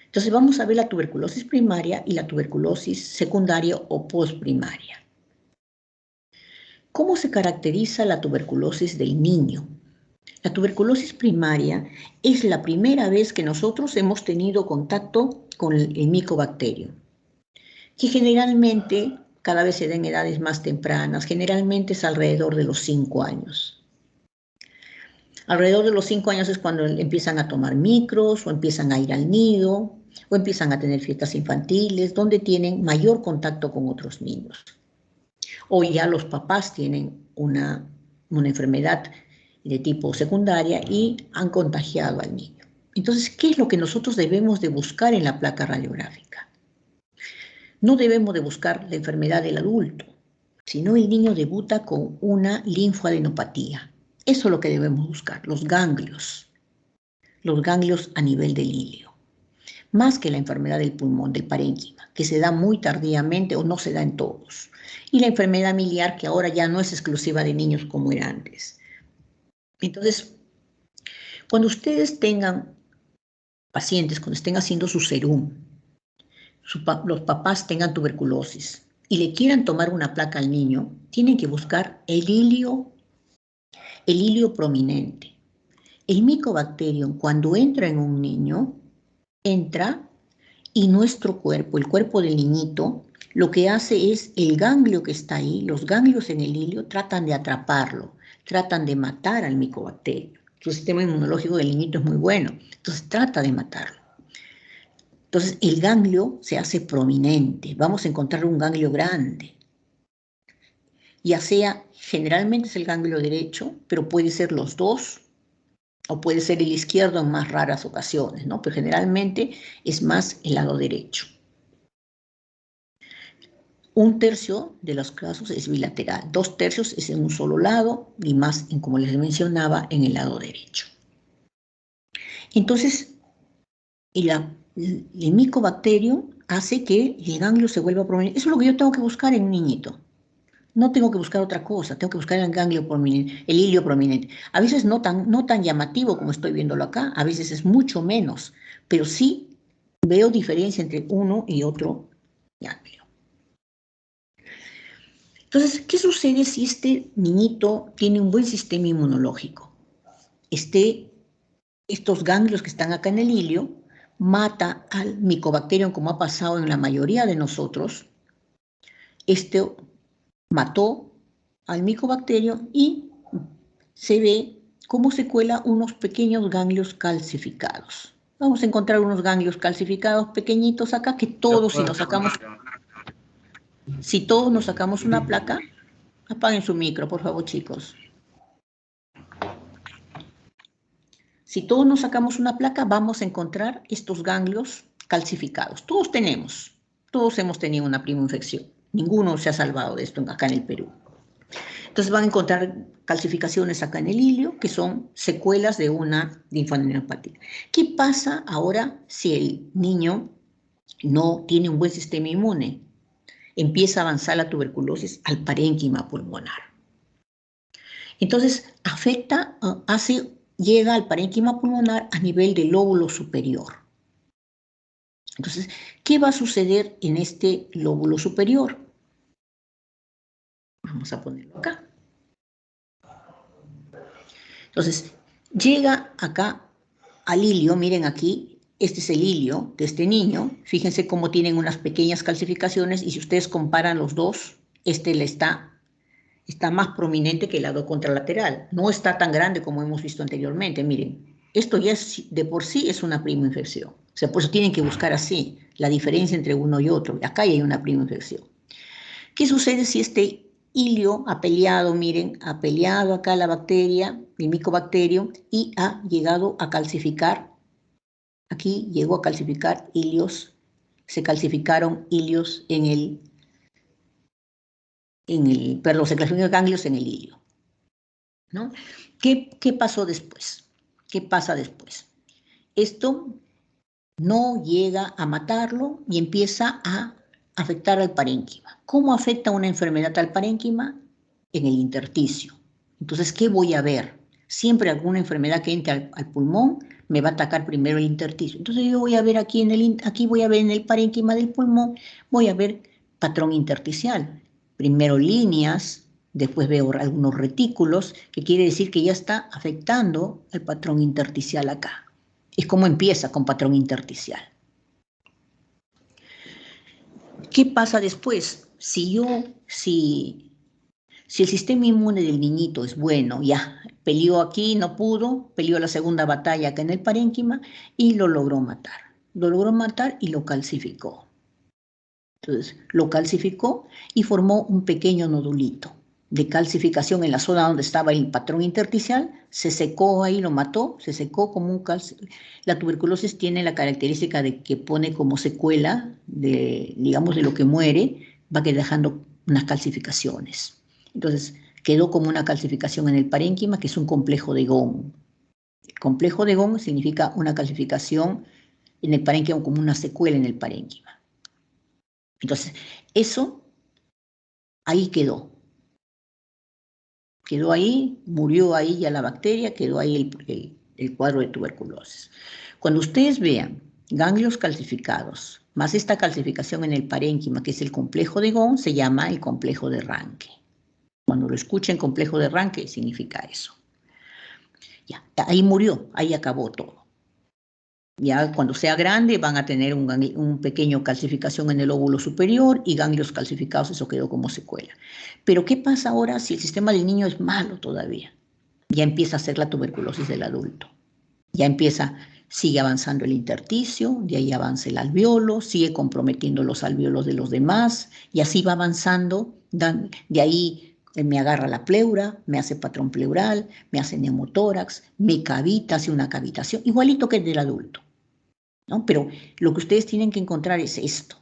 Entonces vamos a ver la tuberculosis primaria y la tuberculosis secundaria o postprimaria. ¿Cómo se caracteriza la tuberculosis del niño? La tuberculosis primaria es la primera vez que nosotros hemos tenido contacto con el Mycobacterium, que generalmente cada vez se da en edades más tempranas, generalmente es alrededor de los 5 años. Alrededor de los 5 años es cuando empiezan a tomar micros o empiezan a ir al nido o empiezan a tener fiestas infantiles donde tienen mayor contacto con otros niños. O ya los papás tienen una enfermedad de tipo secundaria y han contagiado al niño. Entonces, ¿qué es lo que nosotros debemos de buscar en la placa radiográfica? No debemos de buscar la enfermedad del adulto, sino el niño debuta con una linfoadenopatía. Eso es lo que debemos buscar, los ganglios a nivel del ilio, más que la enfermedad del pulmón, del parénquima, que se da muy tardíamente o no se da en todos. Y la enfermedad miliar, que ahora ya no es exclusiva de niños como era antes. Entonces, cuando ustedes tengan pacientes, cuando estén haciendo su serum, los papás tengan tuberculosis y le quieran tomar una placa al niño, tienen que buscar el ilio prominente. El Mycobacterium, cuando entra en un niño, entra y nuestro cuerpo, el cuerpo del niñito, lo que hace es el ganglio que está ahí, los ganglios en el ilio, tratan de atraparlo, tratan de matar al Mycobacterium. Su sistema inmunológico del niñito es muy bueno, entonces trata de matarlo. Entonces el ganglio se hace prominente, vamos a encontrar un ganglio grande. Ya sea, generalmente es el ganglio derecho, pero puede ser los dos, o puede ser el izquierdo en más raras ocasiones, ¿no? Pero generalmente es más el lado derecho. 1/3 de los casos es bilateral, 2/3 es en un solo lado y más, como les mencionaba, en el lado derecho. Entonces, el Mycobacterium hace que el ganglio se vuelva prominente. Eso es lo que yo tengo que buscar en un niñito. No tengo que buscar otra cosa, tengo que buscar el ganglio prominente, el ilio prominente. A veces no tan llamativo como estoy viéndolo acá, a veces es mucho menos, pero sí veo diferencia entre uno y otro ganglio. Entonces, ¿qué sucede si este niñito tiene un buen sistema inmunológico? Estos ganglios que están acá en el ilio mata al Mycobacterium, como ha pasado en la mayoría de nosotros. Mató al Mycobacterium y se ve como secuela unos pequeños ganglios calcificados. Vamos a encontrar unos ganglios calcificados pequeñitos acá que todos, si todos nos sacamos una placa, apaguen su micro, por favor, chicos. Si todos nos sacamos una placa, vamos a encontrar estos ganglios calcificados. Todos hemos tenido una prima infección. Ninguno se ha salvado de esto acá en el Perú. Entonces van a encontrar calcificaciones acá en el ilio, que son secuelas de una linfadenopatía. ¿Qué pasa ahora si el niño no tiene un buen sistema inmune? Empieza a avanzar la tuberculosis al parénquima pulmonar. Entonces llega al parénquima pulmonar a nivel del lóbulo superior. Entonces, ¿qué va a suceder en este lóbulo superior? Vamos a ponerlo acá. Entonces, llega acá al ilio, miren aquí, este es el ilio de este niño, fíjense cómo tienen unas pequeñas calcificaciones y si ustedes comparan los dos, está más prominente que el lado contralateral, no está tan grande como hemos visto anteriormente, miren, esto ya de por sí es una prima infección, o sea, por eso tienen que buscar así, la diferencia entre uno y otro, acá ya hay una prima infección. ¿Qué sucede si este ilio ha peleado, miren, ha peleado acá la bacteria, el Mycobacterium, y ha llegado a calcificar, aquí llegó a calcificar ilios, se calcificaron ilios se calcificaron ganglios en el ilio, ¿no? ¿Qué pasó después? ¿Qué pasa después? Esto no llega a matarlo y empieza a afectar al parénquima. ¿Cómo afecta una enfermedad al parénquima? En el intersticio. Entonces, ¿qué voy a ver? Siempre alguna enfermedad que entre al pulmón me va a atacar primero el intersticio. Entonces yo voy a ver aquí voy a ver en el parénquima del pulmón, voy a ver patrón intersticial. Primero líneas, después veo algunos retículos, que quiere decir que ya está afectando el patrón intersticial acá. Es como empieza con patrón intersticial. ¿Qué pasa después? Si el sistema inmune del niñito es bueno, ya peleó aquí, no pudo, peleó la segunda batalla acá en el parénquima y lo logró matar. Lo logró matar y lo calcificó. Entonces, lo calcificó y formó un pequeño nodulito de calcificación en la zona donde estaba el patrón intersticial, se secó ahí, lo mató, se secó como un La tuberculosis tiene la característica de que pone como secuela de lo que muere, va dejando unas calcificaciones. Entonces, quedó como una calcificación en el parénquima, que es un complejo de Ghon. El complejo de Ghon significa una calcificación en el parénquima, como una secuela en el parénquima. Entonces, eso ahí quedó. Quedó ahí, murió ahí ya la bacteria, quedó ahí el cuadro de tuberculosis. Cuando ustedes vean ganglios calcificados, más esta calcificación en el parénquima, que es el complejo de Ghon, se llama el complejo de Ranke. Cuando lo escuchen complejo de Ranke, significa eso. Ya, ahí murió, ahí acabó todo. Ya cuando sea grande van a tener un pequeño calcificación en el óvulo superior y ganglios calcificados, eso quedó como secuela. Pero ¿qué pasa ahora si el sistema del niño es malo todavía? Ya empieza a ser la tuberculosis del adulto. Ya sigue avanzando el intersticio, de ahí avanza el alveolo, sigue comprometiendo los alveolos de los demás, y así va avanzando, de ahí me agarra la pleura, me hace patrón pleural, me hace neumotórax, me cavita, hace una cavitación, igualito que el del adulto, ¿no? Pero lo que ustedes tienen que encontrar es esto,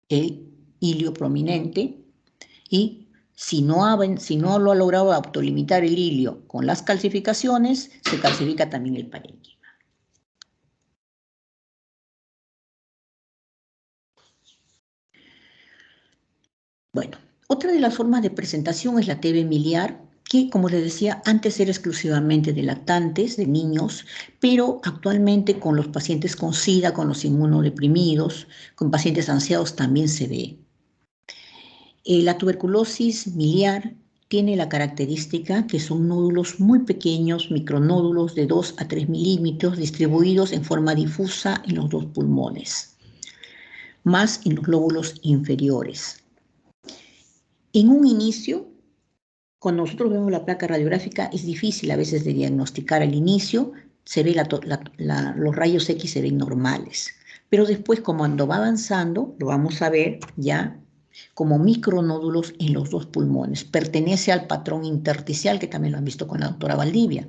el hilio prominente, y si no lo ha logrado autolimitar el hilio con las calcificaciones, se calcifica también el parénquima. Bueno, otra de las formas de presentación es la TB miliar, que, como les decía, antes era exclusivamente de lactantes, de niños, pero actualmente con los pacientes con SIDA, con los inmunodeprimidos, con pacientes ansiados también se ve. La tuberculosis miliar tiene la característica que son nódulos muy pequeños, micronódulos de 2 a 3 milímetros, distribuidos en forma difusa en los dos pulmones, más en los lóbulos inferiores. En un inicio, cuando nosotros vemos la placa radiográfica, es difícil a veces de diagnosticar al inicio, se ve los rayos X se ven normales, pero después, como cuando va avanzando, lo vamos a ver ya como micronódulos en los dos pulmones. Pertenece al patrón intersticial, que también lo han visto con la doctora Valdivia.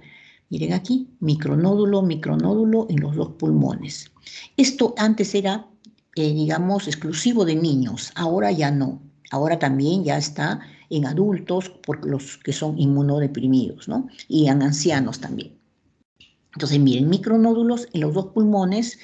Miren aquí, micronódulo, micronódulo en los dos pulmones. Esto antes era, digamos, exclusivo de niños, ahora ya no. Ahora también ya está en adultos, por los que son inmunodeprimidos, ¿no? Y en ancianos también. Entonces, miren, micronódulos en los dos pulmones,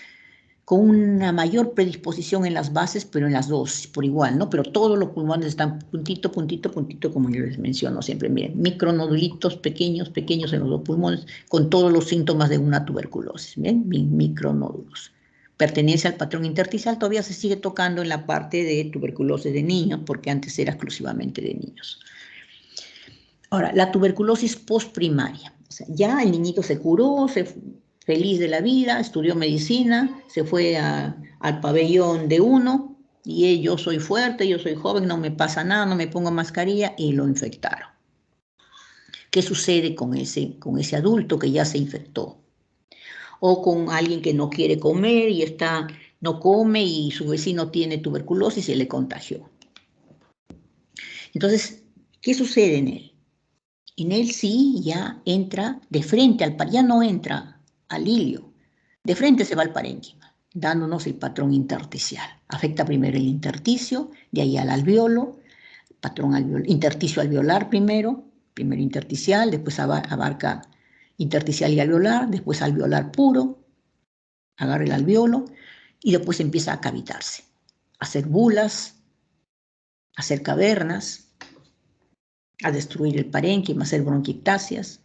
con una mayor predisposición en las bases, pero en las dos por igual, ¿no? Pero todos los pulmones están puntito, puntito, puntito, como yo les menciono siempre. Miren, micronodulitos pequeños, pequeños en los dos pulmones, con todos los síntomas de una tuberculosis. ¿Ven? Micronódulos. Pertenece al patrón intersticial, todavía se sigue tocando en la parte de tuberculosis de niños, porque antes era exclusivamente de niños. Ahora, la tuberculosis postprimaria. O sea, ya el niñito se curó, feliz de la vida, estudió medicina, se fue al pabellón de uno, y yo soy fuerte, yo soy joven, no me pasa nada, no me pongo mascarilla, y lo infectaron. ¿Qué sucede con ese adulto que ya se infectó? O con alguien que no quiere comer y no come y su vecino tiene tuberculosis y se le contagió. Entonces, ¿qué sucede en él? En él sí ya entra de frente ya no entra al hilio, de frente se va al parénquima, dándonos el patrón intersticial. Afecta primero el intersticio, de ahí al alveolo, intersticio alveolar primero intersticial, después abarca intersticial y alveolar, después alveolar puro, agarra el alveolo y después empieza a cavitarse, a hacer bulas, a hacer cavernas, a destruir el parénquima, a hacer bronquiectasias.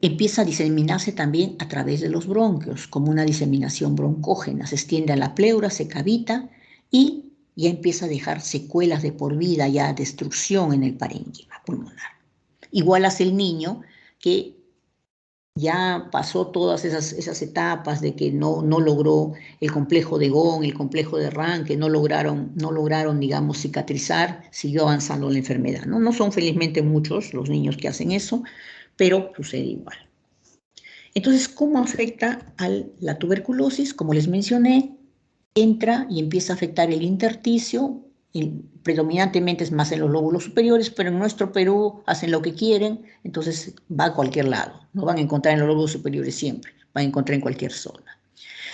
Empieza a diseminarse también a través de los bronquios, como una diseminación broncógena. Se extiende a la pleura, se cavita y ya empieza a dejar secuelas de por vida, ya destrucción en el parénquima pulmonar. Igual hace el niño que ya pasó todas esas etapas de que no logró el complejo de Ghon, el complejo de Ranke, no lograron, digamos, cicatrizar, siguió avanzando la enfermedad, ¿no? No son felizmente muchos los niños que hacen eso, pero sucede igual. Entonces, ¿cómo afecta a la tuberculosis? Como les mencioné, entra y empieza a afectar el intersticio, predominantemente es más en los lóbulos superiores, pero en nuestro Perú hacen lo que quieren, entonces va a cualquier lado. No van a encontrar en los lóbulos superiores siempre, van a encontrar en cualquier zona.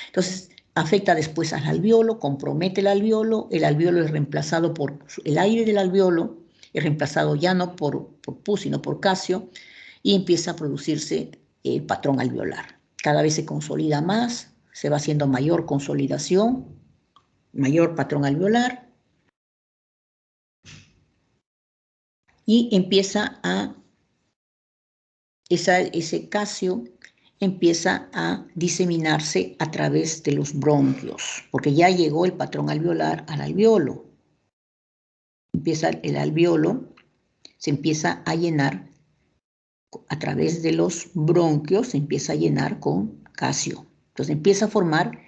Entonces, afecta después al alveolo, compromete el alveolo es reemplazado por el aire del alveolo, es reemplazado ya no por pus, sino por calcio, y empieza a producirse el patrón alveolar. Cada vez se consolida más, se va haciendo mayor consolidación, mayor patrón alveolar, y empieza a, ese calcio empieza a diseminarse a través de los bronquios, porque ya llegó el patrón alveolar al alveolo. Empieza el alveolo, se empieza a llenar a través de los bronquios, se empieza a llenar con calcio. Entonces empieza a formar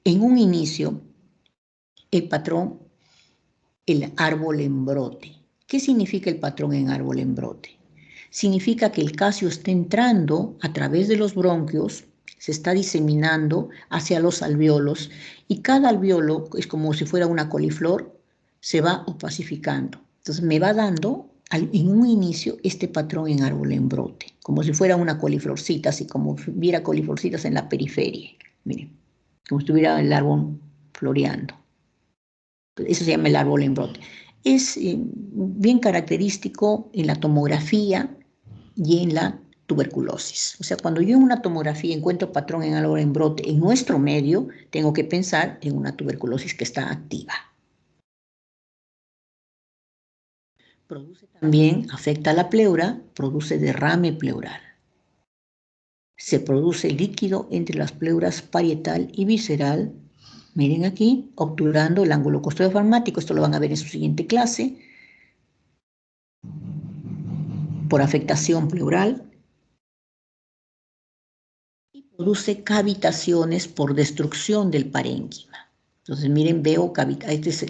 en un inicio el patrón, el árbol en brote. ¿Qué significa el patrón en árbol en brote? Significa que el calcio está entrando a través de los bronquios, se está diseminando hacia los alveolos, y cada alveolo es como si fuera una coliflor, se va opacificando. Entonces me va dando en un inicio este patrón en árbol en brote, como si fuera una coliflorcita, así como hubiera coliflorcitas en la periferia. Miren, como si estuviera el árbol floreando. Eso se llama el árbol en brote. Es bien característico en la tomografía y en la tuberculosis. O sea, cuando yo en una tomografía encuentro patrón en árbol en brote en nuestro medio, tengo que pensar en una tuberculosis que está activa. Produce también, afecta a la pleura, produce derrame pleural. Se produce líquido entre las pleuras parietal y visceral. Miren aquí, obturando el ángulo costodiafragmático. Esto lo van a ver en su siguiente clase. Por afectación pleural. Y produce cavitaciones por destrucción del parénquima. Entonces, miren, veo cavitaciones.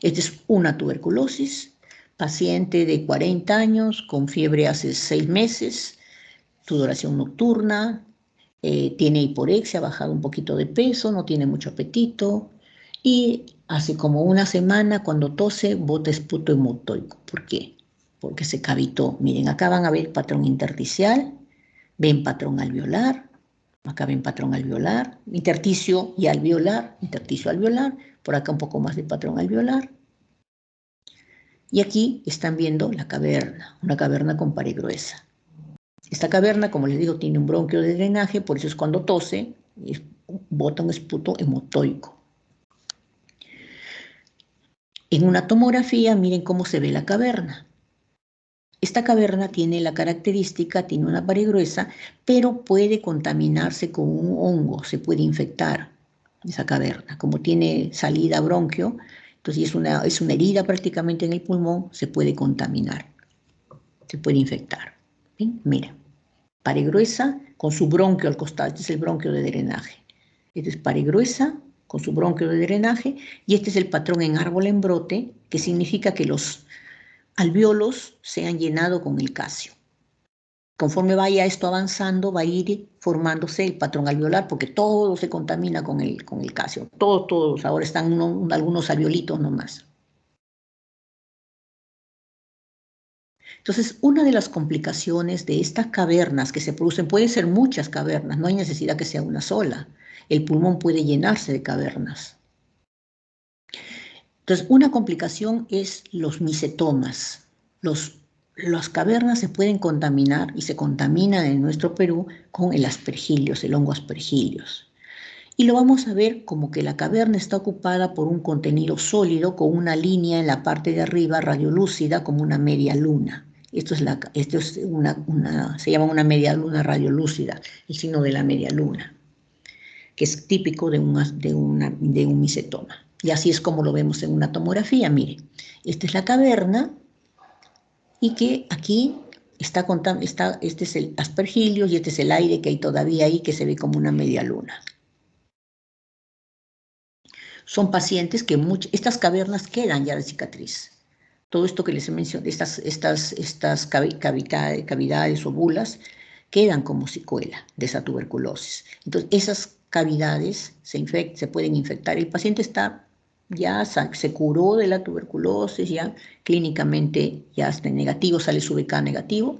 Esta es una tuberculosis. Paciente de 40 años, con fiebre hace 6 meses, sudoración nocturna, tiene hiporexia, ha bajado un poquito de peso, no tiene mucho apetito, y hace como una semana cuando tose bota esputo hemotoico. ¿Por qué? Porque se cavitó. Miren, acá van a ver patrón intersticial, ven patrón alveolar, acá ven patrón alveolar, intersticio y alveolar, intersticio alveolar, por acá un poco más de patrón alveolar. Y aquí están viendo la caverna, una caverna con pared gruesa. Esta caverna, como les digo, tiene un bronquio de drenaje, por eso es cuando tose, bota un esputo hemotoico. En una tomografía, miren cómo se ve la caverna. Esta caverna tiene la característica, tiene una pared gruesa, pero puede contaminarse con un hongo, se puede infectar esa caverna. Como tiene salida bronquio, entonces es una herida prácticamente en el pulmón, se puede contaminar, se puede infectar. ¿Bien? Mira, pared gruesa con su bronquio al costado. Este es el bronquio de drenaje. Este es pared gruesa con su bronquio de drenaje, y este es el patrón en árbol en brote, que significa que los alveolos se han llenado con el calcio. Conforme vaya esto avanzando, va a ir formándose el patrón alveolar, porque todo se contamina con el calcio. Todos, ahora están algunos alveolitos nomás. Entonces, una de las complicaciones de estas cavernas que se producen, pueden ser muchas cavernas, no hay necesidad que sea una sola. El pulmón puede llenarse de cavernas. Entonces, una complicación es los micetomas. Las cavernas se pueden contaminar, y se contaminan en nuestro Perú con el aspergillos, el hongo aspergillos. Y lo vamos a ver como que la caverna está ocupada por un contenido sólido con una línea en la parte de arriba radiolúcida como una media luna. Esto es se llama una media luna radiolúcida, el signo de la media luna, que es típico de un micetoma. Y así es como lo vemos en una tomografía. Mire, esta es la caverna, y que aquí este es el aspergillus, y este es el aire que hay todavía ahí, que se ve como una media luna. Son pacientes que estas cavernas quedan ya de cicatriz. Todo esto que les he mencionado, estas cavidades o bulas, quedan como secuela de esa tuberculosis. Entonces, esas cavidades se pueden infectar. El paciente se curó de la tuberculosis, ya clínicamente ya está negativo, sale su BK negativo,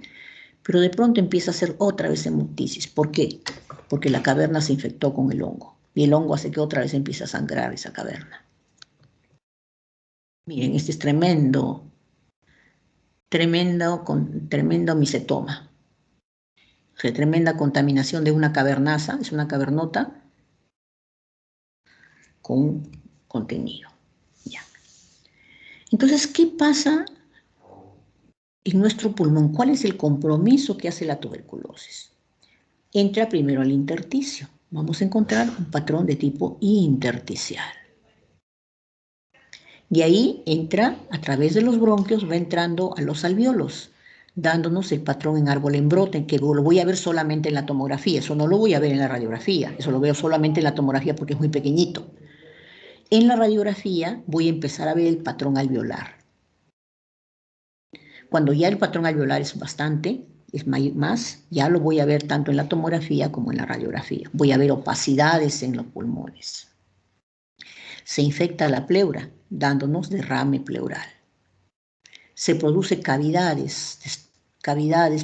pero de pronto empieza a hacer otra vez hemoptisis. ¿Por qué? Porque la caverna se infectó con el hongo. Y el hongo hace que otra vez empiece a sangrar esa caverna. Miren, este es tremendo micetoma. O sea, tremenda contaminación de una cavernaza, es una cavernota con contenido. Ya. Entonces, ¿qué pasa en nuestro pulmón? ¿Cuál es el compromiso que hace la tuberculosis? Entra primero al intersticio. Vamos a encontrar un patrón de tipo intersticial. De ahí entra, a través de los bronquios, va entrando a los alvéolos, dándonos el patrón en árbol en brote, que lo voy a ver solamente en la tomografía. Eso no lo voy a ver en la radiografía. Eso lo veo solamente en la tomografía porque es muy pequeñito. En la radiografía voy a empezar a ver el patrón alveolar. Cuando ya el patrón alveolar es bastante, es más, ya lo voy a ver tanto en la tomografía como en la radiografía. Voy a ver opacidades en los pulmones. Se infecta la pleura, dándonos derrame pleural. Se produce cavidades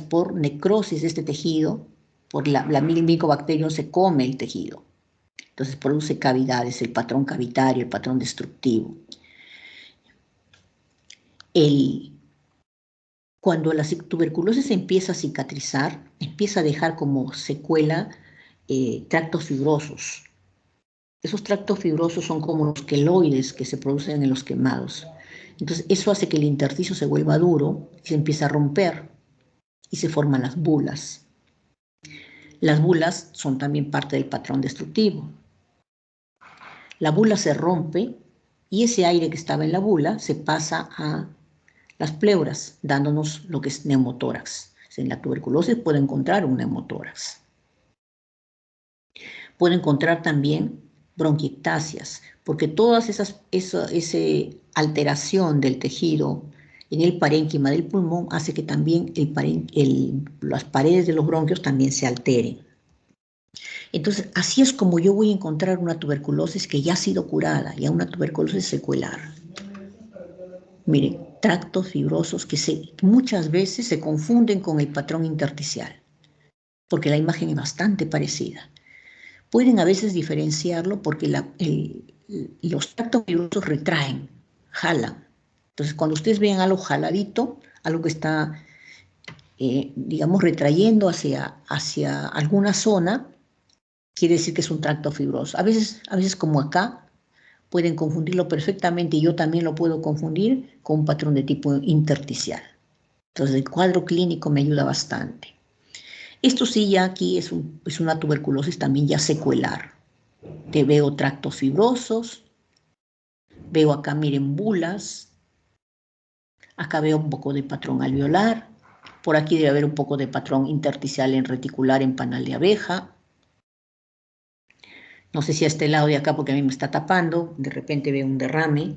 por necrosis de este tejido, por la Mycobacterium se come el tejido. Entonces produce cavidades, el patrón cavitario, el patrón destructivo. Cuando la tuberculosis empieza a cicatrizar, empieza a dejar como secuela tractos fibrosos. Esos tractos fibrosos son como los queloides que se producen en los quemados. Entonces eso hace que el intersticio se vuelva duro y se empieza a romper y se forman las bulas. Las bulas son también parte del patrón destructivo. La bula se rompe y ese aire que estaba en la bula se pasa a las pleuras, dándonos lo que es neumotórax. En la tuberculosis puede encontrar un neumotórax. Puede encontrar también bronquiectasias, porque todas esa alteración del tejido en el parénquima del pulmón hace que también las paredes de los bronquios también se alteren. Entonces, así es como yo voy a encontrar una tuberculosis que ya ha sido curada, ya una tuberculosis secuelar. Miren, tractos fibrosos que muchas veces se confunden con el patrón intersticial, porque la imagen es bastante parecida. Pueden a veces diferenciarlo porque los tractos fibrosos retraen, jalan. Entonces, cuando ustedes vean algo jaladito, algo que está, digamos, retrayendo hacia alguna zona, quiere decir que es un tracto fibroso. A veces como acá, pueden confundirlo perfectamente y yo también lo puedo confundir con un patrón de tipo intersticial. Entonces, el cuadro clínico me ayuda bastante. Esto sí, ya aquí es una tuberculosis también ya secuelar. Te veo tractos fibrosos, veo acá, miren, bulas, acá veo un poco de patrón alveolar, por aquí debe haber un poco de patrón intersticial en reticular en panal de abeja. No sé si a este lado de acá, porque a mí me está tapando, de repente veo un derrame.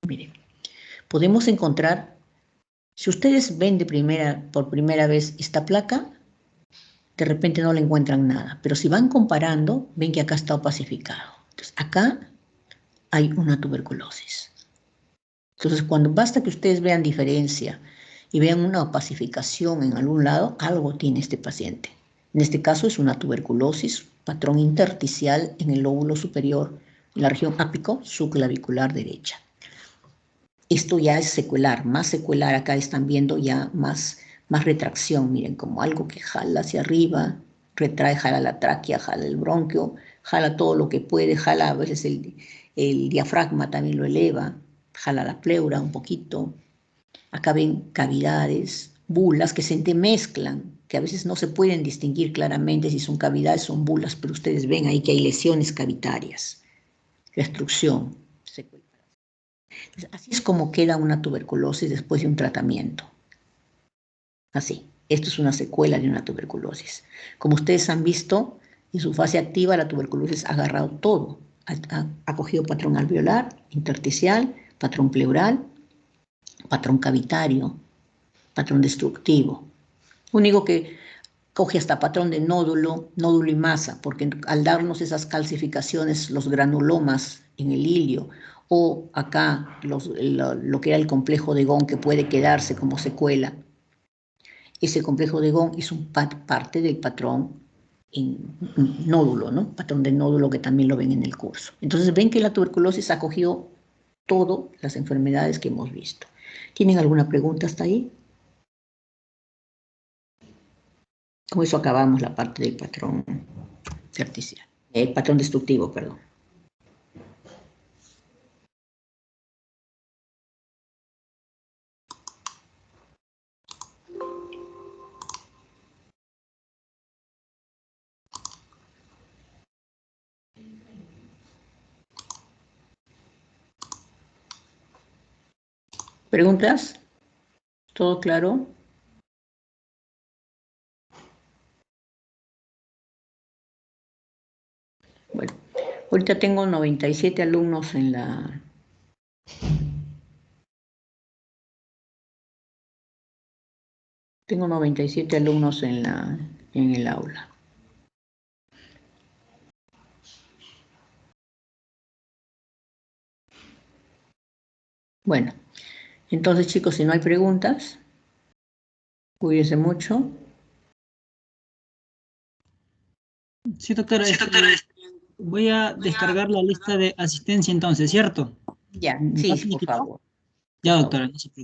Miren, podemos encontrar, si ustedes ven por primera vez esta placa, de repente no le encuentran nada, pero si van comparando, ven que acá está opacificado. Entonces, acá hay una tuberculosis. Entonces, basta que ustedes vean diferencia y vean una opacificación en algún lado, algo tiene este paciente. En este caso es una tuberculosis, patrón intersticial en el lóbulo superior, en la región ápico subclavicular derecha. Esto ya es secular, más secular, acá están viendo ya más retracción, miren, como algo que jala hacia arriba, retrae, jala la tráquea, jala el bronquio, jala todo lo que puede, jala a veces el diafragma también lo eleva, jala la pleura un poquito. Acá ven cavidades, bulas que se entremezclan, que a veces no se pueden distinguir claramente si son cavidades o son bulas, pero ustedes ven ahí que hay lesiones cavitarias, destrucción. Así es como queda una tuberculosis después de un tratamiento. Así, esto es una secuela de una tuberculosis. Como ustedes han visto, en su fase activa la tuberculosis ha agarrado todo. Ha cogido patrón alveolar, intersticial, patrón pleural, patrón cavitario, patrón destructivo. Único que coge hasta patrón de nódulo y masa, porque al darnos esas calcificaciones, los granulomas en el hilio, o acá lo que era el complejo de Ghon que puede quedarse como secuela. Ese complejo de Ghon es parte del patrón nódulo, ¿no? Patrón de nódulo que también lo ven en el curso. Entonces ven que la tuberculosis ha cogido todas las enfermedades que hemos visto. ¿Tienen alguna pregunta hasta ahí? Con eso acabamos la parte del patrón certicial. El patrón destructivo, perdón. ¿Preguntas? ¿Todo claro? Bueno, ahorita tengo 97 alumnos en la... Tengo 97 alumnos en el aula. Bueno, entonces chicos, si no hay preguntas, cuídense mucho. Sí, doctora, voy a descargar la lista de asistencia entonces, ¿cierto? Ya, sí, por favor. Ya, doctora, no se preocupe.